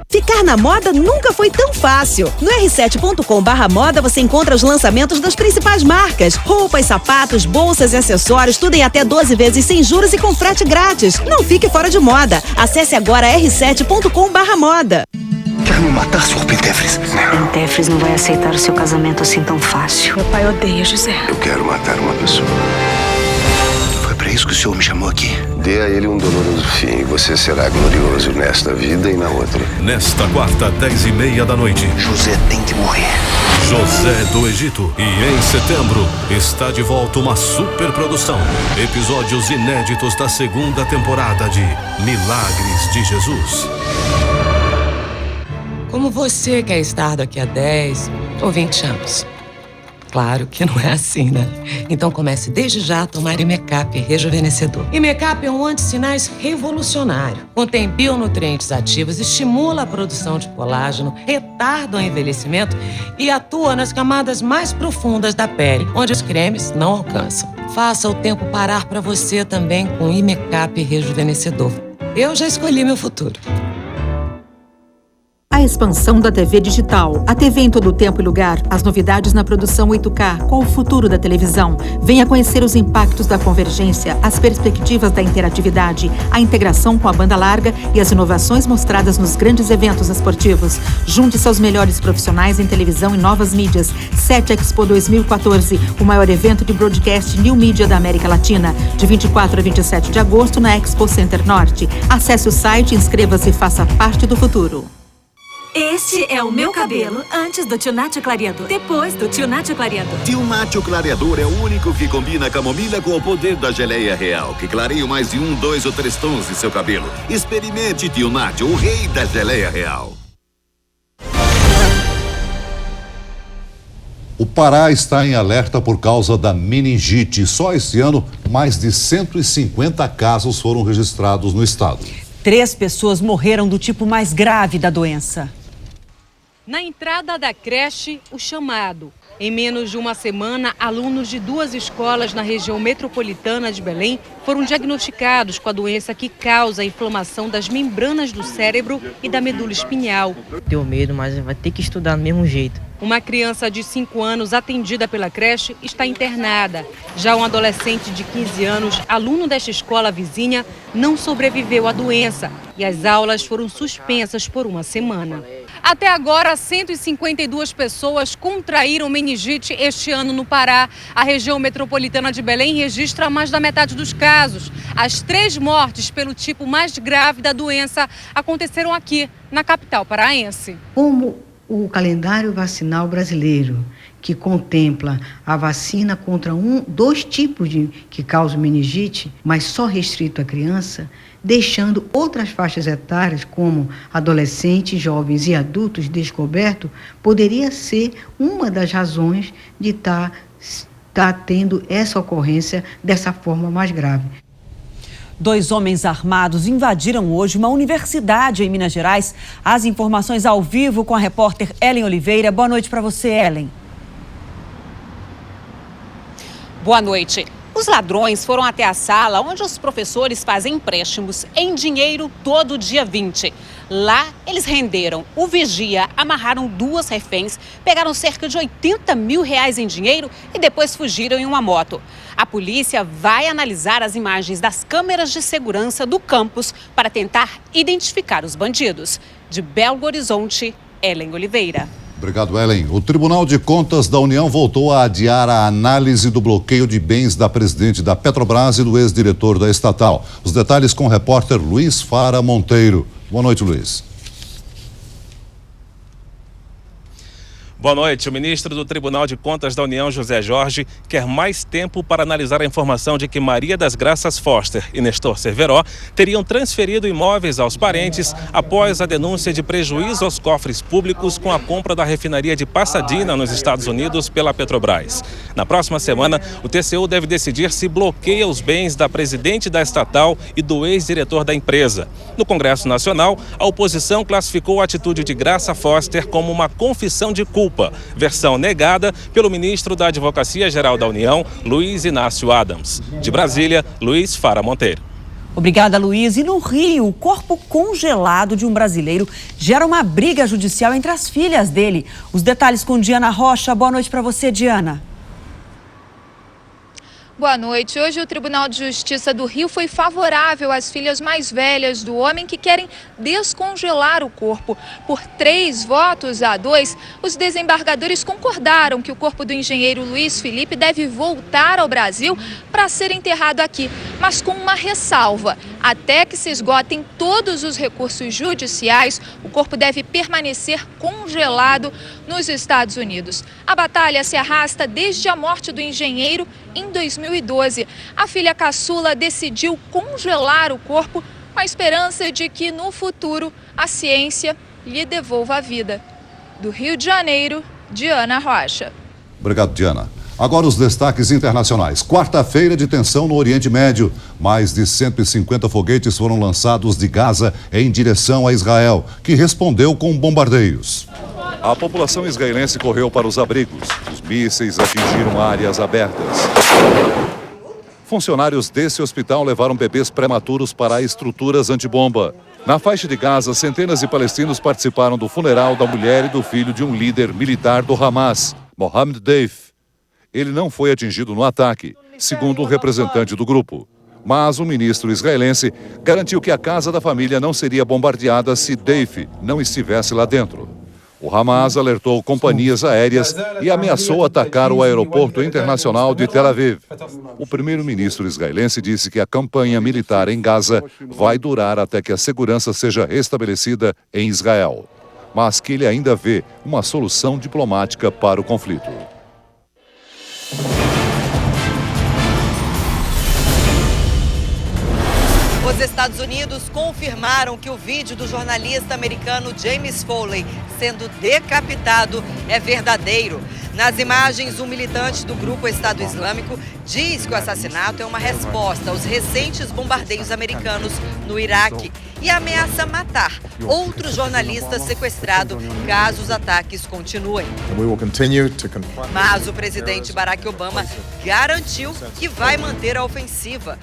Ficar na moda nunca foi tão fácil. No r7.com/moda você encontra os lançamentos das principais marcas. Roupas, sapatos, bolsas e acessórios, tudo em até 12 vezes sem juros e com frete grátis. Não fique fora de moda. Acesse agora r7.com/moda. Quer me matar, Sr. Pentefres? Pentefres não vai aceitar o seu casamento assim tão fácil. Meu pai odeia José. Eu quero matar uma pessoa. Foi pra isso que o senhor me chamou aqui. Dê a ele um doloroso fim e você será glorioso nesta vida e na outra. Nesta quarta, 10h30 da noite. José tem que morrer. José do Egito. E em setembro, está de volta uma superprodução. Episódios inéditos da segunda temporada de Milagres de Jesus. Como você quer estar daqui a 10 ou 20 anos? Claro que não é assim, né? Então comece desde já a tomar Imecap rejuvenescedor. Imecap é um antissinais revolucionário. Contém bionutrientes ativos, estimula a produção de colágeno, retarda o envelhecimento e atua nas camadas mais profundas da pele, onde os cremes não alcançam. Faça o tempo parar para você também com Imecap rejuvenescedor. Eu já escolhi meu futuro. A expansão da TV digital. A TV em todo tempo e lugar. As novidades na produção 8K. Qual o futuro da televisão? Venha conhecer os impactos da convergência, as perspectivas da interatividade, a integração com a banda larga e as inovações mostradas nos grandes eventos esportivos. Junte-se aos melhores profissionais em televisão e novas mídias. 7 Expo 2014, o maior evento de broadcast New Media da América Latina. De 24 a 27 de agosto na Expo Center Norte. Acesse o site, inscreva-se e faça parte do futuro. Este é o meu cabelo antes do Tio Nacho Clareador, depois do Tio Nacho Clareador. Tio Nacho Clareador é o único que combina a camomila com o poder da geleia real, que clareia mais de 1, 2 ou 3 tons de seu cabelo. Experimente Tio Nacho, o rei da geleia real. O Pará está em alerta por causa da meningite. Só esse ano, mais de 150 casos foram registrados no estado. 3 pessoas morreram do tipo mais grave da doença. Na entrada da creche, o chamado. Em menos de uma semana, alunos de 2 escolas na região metropolitana de Belém foram diagnosticados com a doença que causa a inflamação das membranas do cérebro e da medula espinhal. Tenho medo, mas vai ter que estudar do mesmo jeito. Uma criança de 5 anos atendida pela creche está internada. Já um adolescente de 15 anos, aluno desta escola vizinha, não sobreviveu à doença e as aulas foram suspensas por uma semana. Até agora, 152 pessoas contraíram meningite este ano no Pará. A região metropolitana de Belém registra mais da metade dos casos. As 3 mortes pelo tipo mais grave da doença aconteceram aqui, na capital paraense. Como o calendário vacinal brasileiro, que contempla a vacina contra 2 tipos que causam meningite, mas só restrito à criança, deixando outras faixas etárias, como adolescentes, jovens e adultos descobertos, poderia ser uma das razões de estar tendo essa ocorrência dessa forma mais grave. 2 homens armados invadiram hoje uma universidade em Minas Gerais. As informações ao vivo com a repórter Ellen Oliveira. Boa noite para você, Ellen. Boa noite. Os ladrões foram até a sala onde os professores fazem empréstimos em dinheiro todo dia 20. Lá, eles renderam o vigia, amarraram 2 reféns, pegaram cerca de R$80 mil em dinheiro e depois fugiram em uma moto. A polícia vai analisar as imagens das câmeras de segurança do campus para tentar identificar os bandidos. De Belo Horizonte, Ellen Oliveira. Obrigado, Ellen. O Tribunal de Contas da União voltou a adiar a análise do bloqueio de bens da presidente da Petrobras e do ex-diretor da estatal. Os detalhes com o repórter Luiz Fara Monteiro. Boa noite, Luiz. Boa noite. O ministro do Tribunal de Contas da União, José Jorge, quer mais tempo para analisar a informação de que Maria das Graças Foster e Nestor Cerveró teriam transferido imóveis aos parentes após a denúncia de prejuízo aos cofres públicos com a compra da refinaria de Pasadena, nos Estados Unidos, pela Petrobras. Na próxima semana, o TCU deve decidir se bloqueia os bens da presidente da estatal e do ex-diretor da empresa. No Congresso Nacional, a oposição classificou a atitude de Graça Foster como uma confissão de culpa, versão negada pelo ministro da Advocacia Geral da União, Luiz Inácio Adams. De Brasília, Luiz Fara Monteiro. Obrigada, Luiz. E no Rio, o corpo congelado de um brasileiro gera uma briga judicial entre as filhas dele. Os detalhes com Diana Rocha. Boa noite para você, Diana. Boa noite. Hoje o Tribunal de Justiça do Rio foi favorável às filhas mais velhas do homem que querem descongelar o corpo. Por 3-2, os desembargadores concordaram que o corpo do engenheiro Luiz Felipe deve voltar ao Brasil para ser enterrado aqui. mas com uma ressalva. Até que se esgotem todos os recursos judiciais, o corpo deve permanecer congelado nos Estados Unidos. A batalha se arrasta desde a morte do engenheiro em 2012. A filha caçula decidiu congelar o corpo com a esperança de que no futuro a ciência lhe devolva a vida. Do Rio de Janeiro, Diana Rocha. Obrigado, Diana. Agora os destaques internacionais. Quarta-feira de tensão no Oriente Médio. Mais de 150 foguetes foram lançados de Gaza em direção a Israel, que respondeu com bombardeios. A população israelense correu para os abrigos. Os mísseis atingiram áreas abertas. Funcionários desse hospital levaram bebês prematuros para estruturas antibomba. Na faixa de Gaza, centenas de palestinos participaram do funeral da mulher e do filho de um líder militar do Hamas, Mohammed Deif. Ele não foi atingido no ataque, segundo um representante do grupo. Mas o ministro israelense garantiu que a casa da família não seria bombardeada se Deif não estivesse lá dentro. O Hamas alertou companhias aéreas e ameaçou atacar o aeroporto internacional de Tel Aviv. O primeiro-ministro israelense disse que a campanha militar em Gaza vai durar até que a segurança seja restabelecida em Israel, mas que ele ainda vê uma solução diplomática para o conflito. Os Estados Unidos confirmaram que o vídeo do jornalista americano James Foley sendo decapitado é verdadeiro. Nas imagens, um militante do grupo Estado Islâmico diz que o assassinato é uma resposta aos recentes bombardeios americanos no Iraque e ameaça matar outro jornalista sequestrado caso os ataques continuem. Mas o presidente Barack Obama garantiu que vai manter a ofensiva.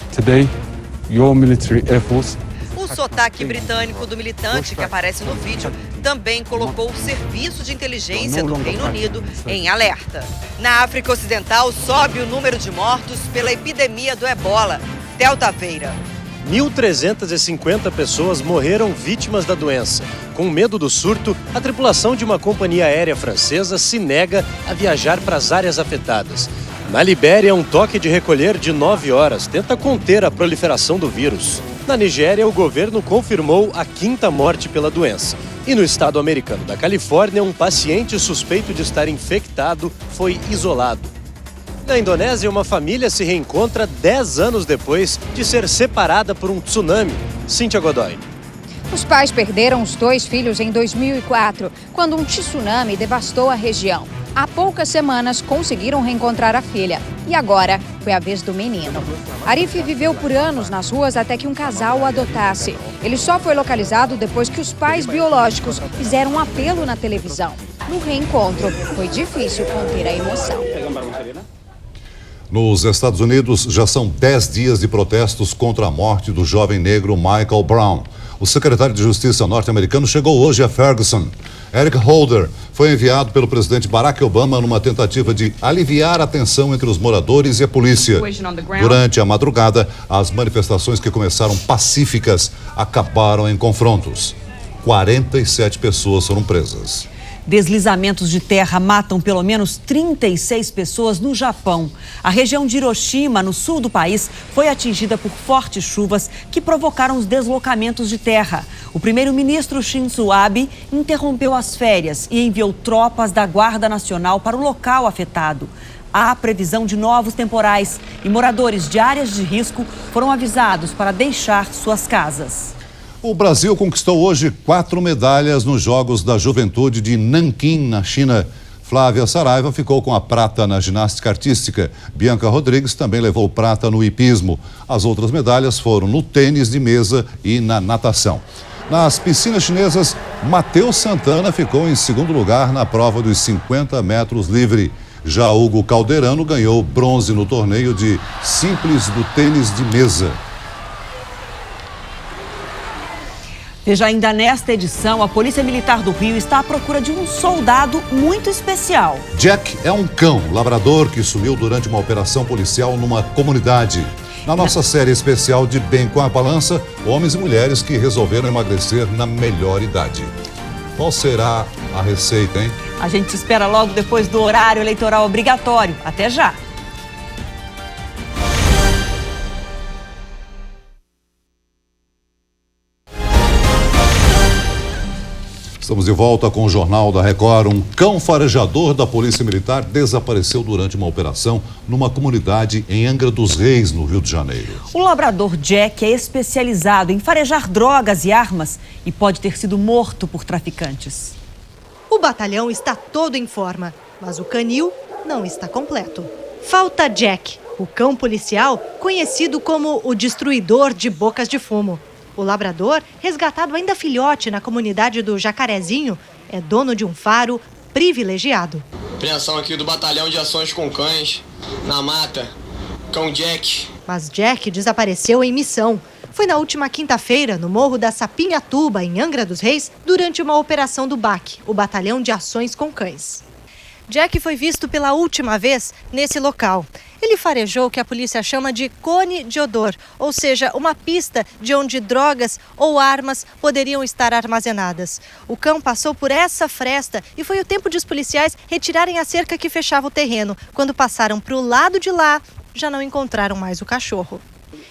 O sotaque britânico do militante que aparece no vídeo também colocou o Serviço de Inteligência do Reino Unido em alerta. Na África Ocidental, sobe o número de mortos pela epidemia do Ebola. Théo Taveira. 1.350 pessoas morreram vítimas da doença. Com medo do surto, a tripulação de uma companhia aérea francesa se nega a viajar para as áreas afetadas. Na Libéria, um toque de recolher de 9 horas tenta conter a proliferação do vírus. Na Nigéria, o governo confirmou a 5ª morte pela doença. E no estado americano da Califórnia, um paciente suspeito de estar infectado foi isolado. Na Indonésia, uma família se reencontra 10 anos depois de ser separada por um tsunami. Cíntia Godoy. Os pais perderam os 2 filhos em 2004, quando um tsunami devastou a região. Há poucas semanas conseguiram reencontrar a filha. E agora foi a vez do menino. Arif viveu por anos nas ruas até que um casal o adotasse. Ele só foi localizado depois que os pais biológicos fizeram um apelo na televisão. No reencontro, foi difícil conter a emoção. Nos Estados Unidos, já são 10 dias de protestos contra a morte do jovem negro Michael Brown. O secretário de Justiça norte-americano chegou hoje a Ferguson. Eric Holder foi enviado pelo presidente Barack Obama numa tentativa de aliviar a tensão entre os moradores e a polícia. Durante a madrugada, as manifestações que começaram pacíficas acabaram em confrontos. 47 pessoas foram presas. Deslizamentos de terra matam pelo menos 36 pessoas no Japão. A região de Hiroshima, no sul do país, foi atingida por fortes chuvas que provocaram os deslocamentos de terra. O primeiro-ministro Shinzo Abe interrompeu as férias e enviou tropas da Guarda Nacional para o local afetado. Há previsão de novos temporais e moradores de áreas de risco foram avisados para deixar suas casas. O Brasil conquistou hoje 4 medalhas nos Jogos da Juventude de Nanquim, na China. Flávia Saraiva ficou com a prata na ginástica artística. Bianca Rodrigues também levou prata no hipismo. As outras medalhas foram no tênis de mesa e na natação. Nas piscinas chinesas, Matheus Santana ficou em segundo lugar na prova dos 50 metros livre. Já Hugo Calderano ganhou bronze no torneio de simples do tênis de mesa. Veja, ainda nesta edição, a Polícia Militar do Rio está à procura de um soldado muito especial. Jack é um cão labrador que sumiu durante uma operação policial numa comunidade. Na nossa série especial de Bem com a Balança, homens e mulheres que resolveram emagrecer na melhor idade. Qual será a receita, hein? A gente te espera logo depois do horário eleitoral obrigatório. Até já! Estamos de volta com o Jornal da Record. Um cão farejador da Polícia Militar desapareceu durante uma operação numa comunidade em Angra dos Reis, no Rio de Janeiro. O labrador Jack é especializado em farejar drogas e armas e pode ter sido morto por traficantes. O batalhão está todo em forma, mas o canil não está completo. Falta Jack, o cão policial conhecido como o destruidor de bocas de fumo. O labrador, resgatado ainda filhote na comunidade do Jacarezinho, é dono de um faro privilegiado. Apreensão aqui do Batalhão de Ações com Cães, na mata, cão Jack. Mas Jack desapareceu em missão. Foi na última quinta-feira, no Morro da Sapinhatuba, em Angra dos Reis, durante uma operação do BAC, o Batalhão de Ações com Cães. Jack foi visto pela última vez nesse local. Ele farejou o que a polícia chama de cone de odor, ou seja, uma pista de onde drogas ou armas poderiam estar armazenadas. O cão passou por essa fresta e foi o tempo de os policiais retirarem a cerca que fechava o terreno. Quando passaram para o lado de lá, já não encontraram mais o cachorro.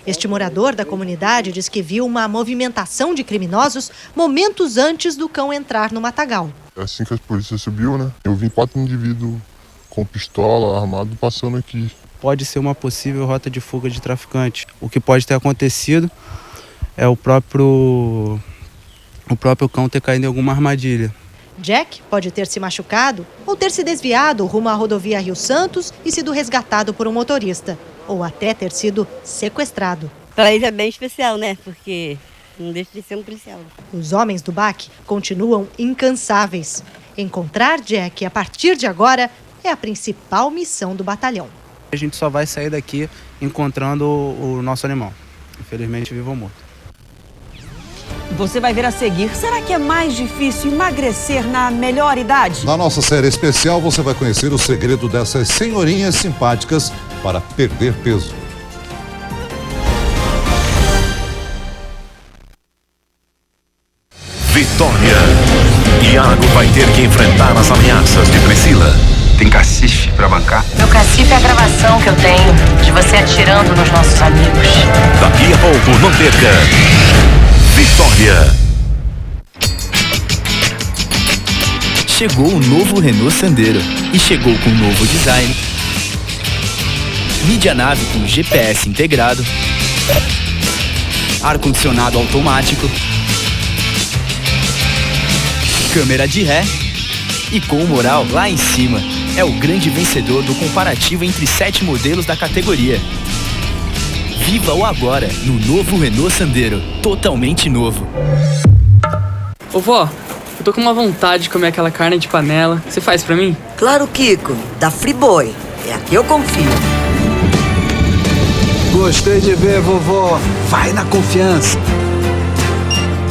Este morador da comunidade diz que viu uma movimentação de criminosos momentos antes do cão entrar no matagal. Assim que a polícia subiu, né? Eu vi 4 indivíduos com pistola, armado, passando aqui. Pode ser uma possível rota de fuga de traficante. O que pode ter acontecido é o próprio cão ter caído em alguma armadilha. Jack pode ter se machucado ou ter se desviado rumo à rodovia Rio Santos e sido resgatado por um motorista. Ou até ter sido sequestrado. Para eles é bem especial, né? Porque não deixa de ser um policial. Os homens do BAC continuam incansáveis. Encontrar Jack a partir de agora é a principal missão do batalhão. A gente só vai sair daqui encontrando o nosso animal. Infelizmente, vivo ou morto. Você vai ver a seguir. Será que é mais difícil emagrecer na melhor idade? Na nossa série especial, você vai conhecer o segredo dessas senhorinhas simpáticas para perder peso. Vitória. Iago vai ter que enfrentar as ameaças de Priscila. Tem cacife pra bancar? Meu cacife é a gravação que eu tenho de você atirando nos nossos amigos. Daqui a pouco, não perca. Vitória. Chegou o novo Renault Sandero e chegou com um novo design. Mídia nave com GPS integrado, ar-condicionado automático, câmera de ré e com o moral lá em cima. É o grande vencedor do comparativo entre 7 modelos da categoria. Viva-o agora no novo Renault Sandero, totalmente novo. Ô vó, eu tô com uma vontade de comer aquela carne de panela. Você faz pra mim? Claro, Kiko, da Friboi. É aqui eu confio. Gostei de ver, vovó. Vai na confiança.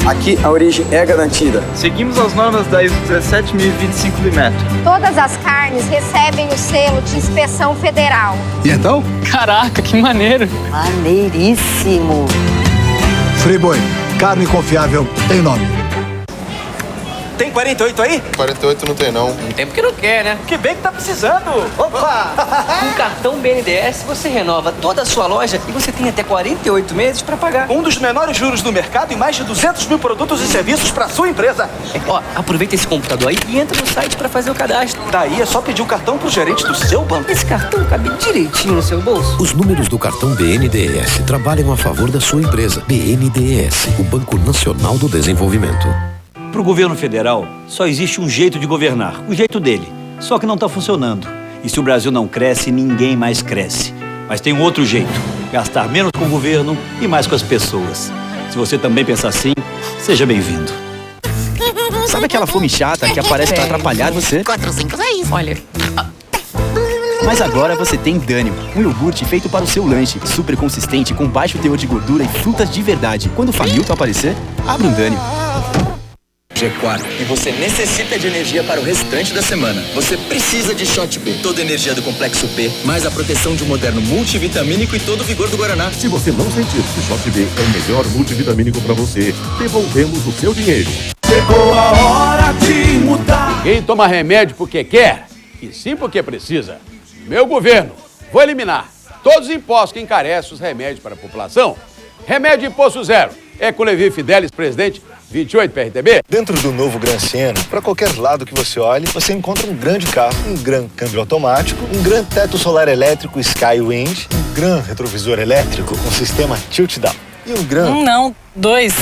Aqui a origem é garantida. Seguimos as normas da ISO 17025 Limetro. Todas as carnes recebem o selo de inspeção federal. E então? Caraca, que maneiro. Maneiríssimo. Friboi, carne confiável, tem nome. Tem 48 aí? 48 não tem, não. Não tem porque não quer, né? Que bem que tá precisando. Opa! Com cartão BNDES, você renova toda a sua loja e você tem até 48 meses para pagar. Um dos menores juros do mercado e mais de 200 mil produtos e serviços para sua empresa. Ó, aproveita esse computador aí e entra no site para fazer o cadastro. Daí é só pedir o cartão pro gerente do seu banco. Esse cartão cabe direitinho no seu bolso. Os números do cartão BNDES trabalham a favor da sua empresa. BNDES, o Banco Nacional do Desenvolvimento. Para o governo federal, só existe um jeito de governar, o jeito dele. Só que não está funcionando. E se o Brasil não cresce, ninguém mais cresce. Mas tem um outro jeito, gastar menos com o governo e mais com as pessoas. Se você também pensa assim, seja bem-vindo. Sabe aquela fome chata que aparece para atrapalhar você? 4, 5, 6. Olha. Mas agora você tem Dânio, um iogurte feito para o seu lanche, super consistente, com baixo teor de gordura e frutas de verdade. Quando o faminto aparecer, abra um Dânio. G4. E você necessita de energia para o restante da semana. Você precisa de Shot B. Toda a energia do Complexo P, mais a proteção de um moderno multivitamínico e todo o vigor do Guaraná. Se você não sentir que o Shot B é o melhor multivitamínico para você, devolvemos o seu dinheiro. Chegou a hora de mudar. Ninguém toma remédio porque quer, e sim porque precisa. Meu governo, vou eliminar todos os impostos que encarecem os remédios para a população. Remédio Imposto Zero. Ecolevir Fidelis, presidente, 28 PRTB? Dentro do novo Gran Siena, para qualquer lado que você olhe, você encontra um grande carro, um gran câmbio automático, um gran teto solar elétrico Skywind, um gran retrovisor elétrico com sistema tilt-down e um gran... Não, 2.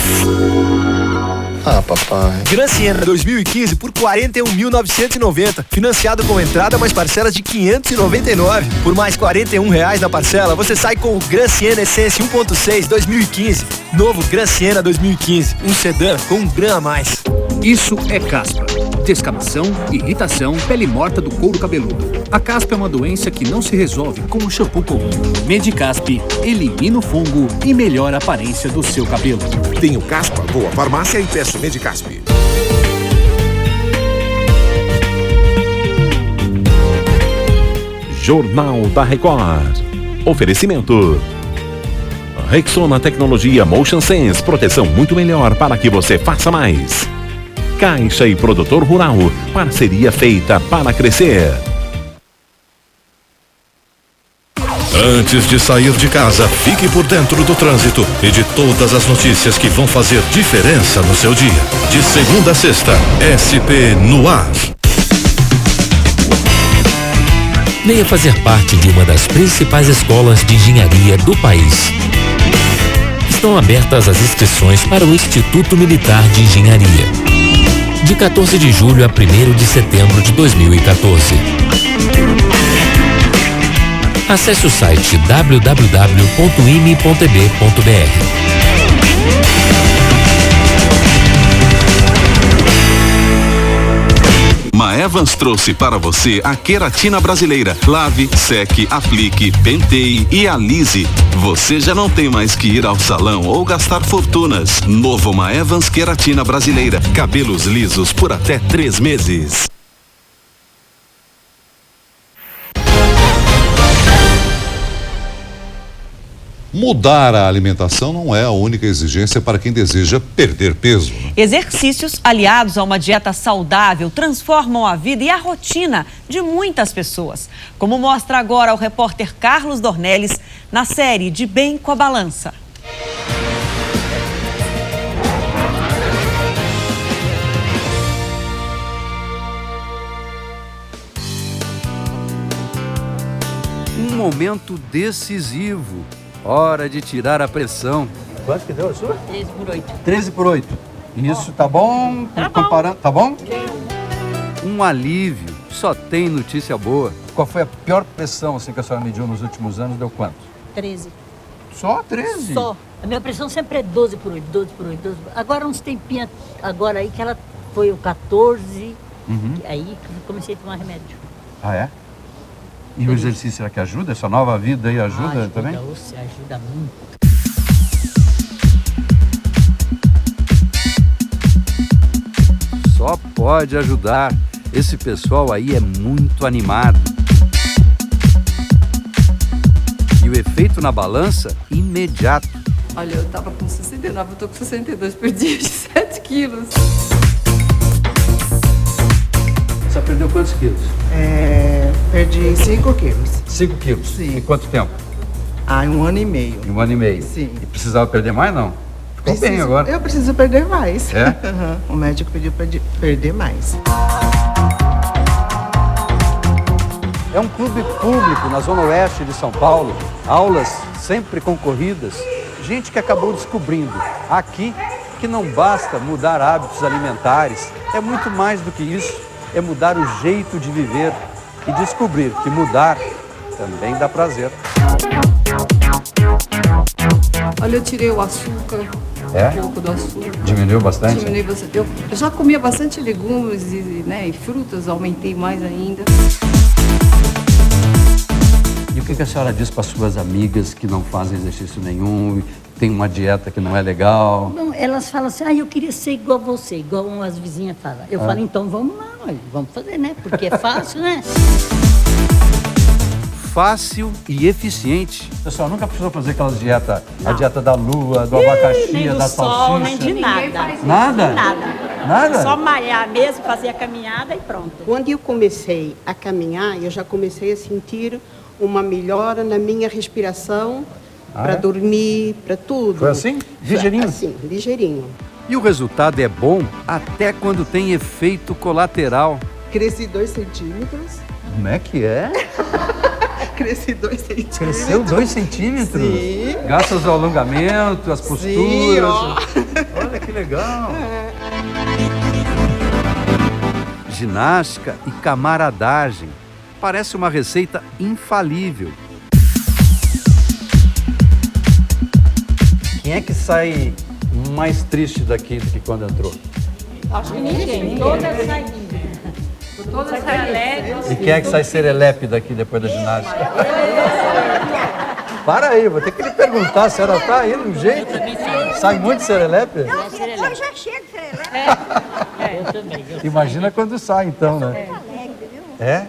Ah, papai. Gran Siena 2015 por 41.990. Financiado com entrada mais parcelas de 599. Por mais R$41 na parcela, você sai com o Gran Siena Essence 1.6 2015. Novo Gran Siena 2015. Um sedã com um gran a mais. Isso é caspa. Descamação, irritação, pele morta do couro cabeludo. A caspa é uma doença que não se resolve com um shampoo comum. Medicasp elimina o fungo e melhora a aparência do seu cabelo. Tenho caspa, vou à farmácia e peço Medicasp. Jornal da Record. Oferecimento. Rexona Tecnologia Motion Sense. Proteção muito melhor para que você faça mais. Caixa e Produtor Rural. Parceria feita para crescer. Antes de sair de casa, fique por dentro do trânsito e de todas as notícias que vão fazer diferença no seu dia. De segunda a sexta, SP no ar. Venha fazer parte de uma das principais escolas de engenharia do país. Estão abertas as inscrições para o Instituto Militar de Engenharia. De 14 de julho a 1º de setembro de 2014. Acesse o site www.ime.b.br. Maevans trouxe para você a queratina brasileira. Lave, seque, aplique, penteie e alise. Você já não tem mais que ir ao salão ou gastar fortunas. Novo Maevans queratina brasileira. Cabelos lisos por até 3 meses. Mudar a alimentação não é a única exigência para quem deseja perder peso. Exercícios aliados a uma dieta saudável transformam a vida e a rotina de muitas pessoas. Como mostra agora o repórter Carlos Dornelles na série De Bem com a Balança. Um momento decisivo. Hora de tirar a pressão. Quanto que deu a sua? 13 por 8. 13 por 8. Isso tá bom? Comparando, tá bom? Um alívio. Só tem notícia boa. Qual foi a pior pressão assim, que a senhora mediu nos últimos anos? Deu quanto? 13. Só 13? Só. A minha pressão sempre é 12 por 8, 12 por 8, 12 por 8. Agora uns tempinhos, agora aí que ela foi o 14, aí que eu comecei a tomar remédio. Ah, é? E o exercício, será que ajuda? Essa nova vida aí ajuda também? Ajuda muito. Só pode ajudar. Esse pessoal aí é muito animado. E o efeito na balança, imediato. Olha, eu tava com 69, eu tô com 62, perdi 7 quilos. Você perdeu quantos quilos? Perdi 5 quilos. 5 quilos? Sim. Em quanto tempo? Em 1 ano e meio. Em 1 ano e meio? Sim. E precisava perder mais, não? Ficou bem agora. Eu preciso perder mais. É? O médico pediu para perder mais. É um clube público na zona oeste de São Paulo. Aulas sempre concorridas. Gente que acabou descobrindo aqui que não basta mudar hábitos alimentares. É muito mais do que isso. É mudar o jeito de viver e descobrir que mudar também dá prazer. Olha, eu tirei o açúcar, um pouco do açúcar. Diminuiu bastante? Diminuiu bastante. Eu já comia bastante legumes e frutas, aumentei mais ainda. E o que a senhora diz para suas amigas que não fazem exercício nenhum, tem uma dieta que não é legal? Não, elas falam assim, eu queria ser igual a você, igual as vizinhas falam. Eu falo, então vamos lá, vamos fazer, né? Porque é fácil, né? Fácil e eficiente. Pessoal, nunca precisou fazer aquelas dietas, a dieta da lua, do abacaxi, nem do da sol, salsicha? nem de nada. Nada? Nada? Só malhar mesmo, fazer a caminhada e pronto. Quando eu comecei a caminhar, eu já comecei a sentir uma melhora na minha respiração, para dormir, para tudo. Foi assim? Ligeirinho? Assim, ligeirinho. E o resultado é bom até quando tem efeito colateral. Cresci 2 centímetros. Como é que é? Cresci 2 centímetros. Cresceu 2 centímetros? Sim. Graças ao alongamento, as posturas. Sim, ó. Olha que legal. Ginástica e camaradagem. Parece uma receita infalível. Quem é que sai mais triste daqui do que quando entrou? Acho que ninguém. Todas saem. Todas saem leves. E quem é que sai serelepe daqui depois da ginástica? Para aí, vou ter que lhe perguntar, a senhora tá aí no jeito? Sai muito serelepe? Eu já chego serelepe. Eu também. Imagina quando sai então, né? É?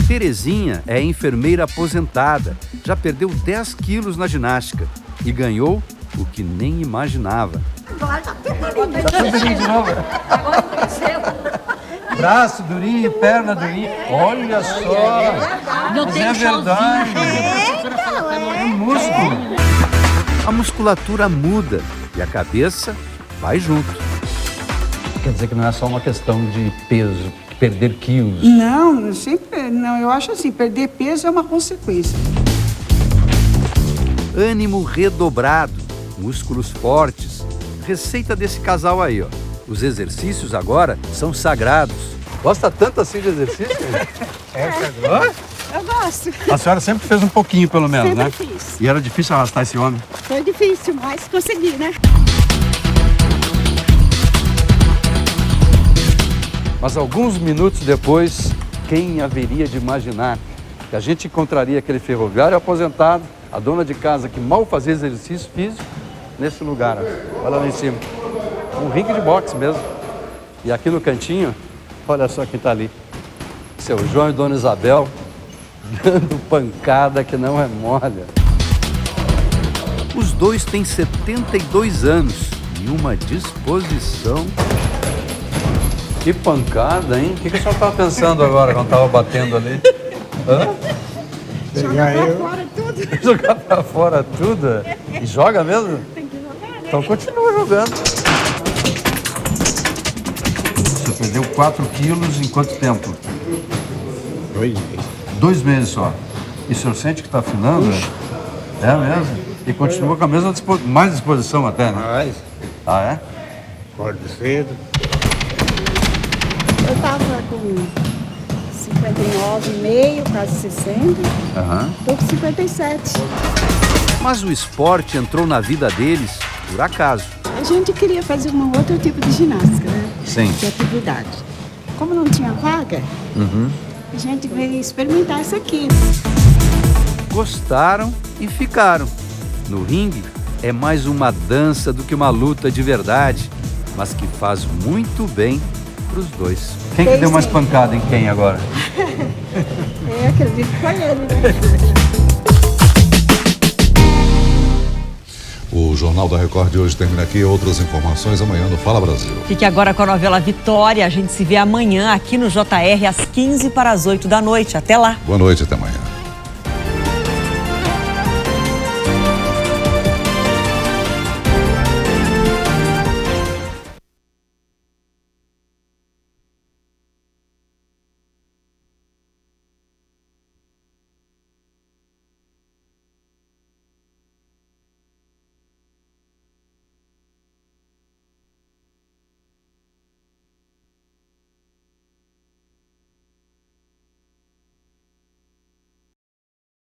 Terezinha é enfermeira aposentada, já perdeu 10 quilos na ginástica e ganhou o que nem imaginava. Agora tá tudo durinho de novo. Agora cresceu. Braço durinho, perna durinha. Olha só. Não Mas tem é verdade. É músculo. A musculatura muda e a cabeça vai junto. Quer dizer que não é só uma questão de peso, perder quilos. Não, sempre não. Eu acho assim, perder peso é uma consequência. Ânimo redobrado, músculos fortes. Receita desse casal aí, ó. Os exercícios agora são sagrados. Gosta tanto assim de exercício? Eu gosto. A senhora sempre fez um pouquinho, pelo menos, Sempre né? fiz. E era difícil arrastar esse homem? Foi difícil, mas consegui, né? Mas alguns minutos depois, quem haveria de imaginar que a gente encontraria aquele ferroviário aposentado, a dona de casa que mal fazia exercício físico, nesse lugar, ó. Olha lá em cima. Um ringue de boxe mesmo. E aqui no cantinho, olha só quem tá ali. Seu João e Dona Isabel, dando pancada que não é mole. Os dois têm 72 anos e uma disposição. Que pancada, hein? O que a senhora estava pensando agora quando estava batendo ali? Hã? Jogar pra fora tudo. Jogar pra fora tudo? E joga mesmo? Tem que jogar, né? Então continua jogando. Você perdeu 4 quilos em quanto tempo? 2 meses. 2 meses só. E o senhor sente que está afinando? É mesmo? E continua com a mesma mais disposição até, né? Mais. Ah, é? Acordo cedo. Eu tava com 59,5, quase 60. Aham. Tô com 57. Mas o esporte entrou na vida deles por acaso. A gente queria fazer um outro tipo de ginástica, né? Sim. De atividade. Como não tinha vaga, a gente veio experimentar isso aqui. Gostaram e ficaram. No ringue é mais uma dança do que uma luta de verdade, mas que faz muito bem pros dois. Quem que deu mais pancada em quem agora? Eu acredito que foi ele, né? O Jornal da Record de hoje termina aqui. Outras informações amanhã no Fala Brasil. Fique agora com a novela Vitória. A gente se vê amanhã aqui no JR às 7:45 da noite. Até lá. Boa noite, até amanhã.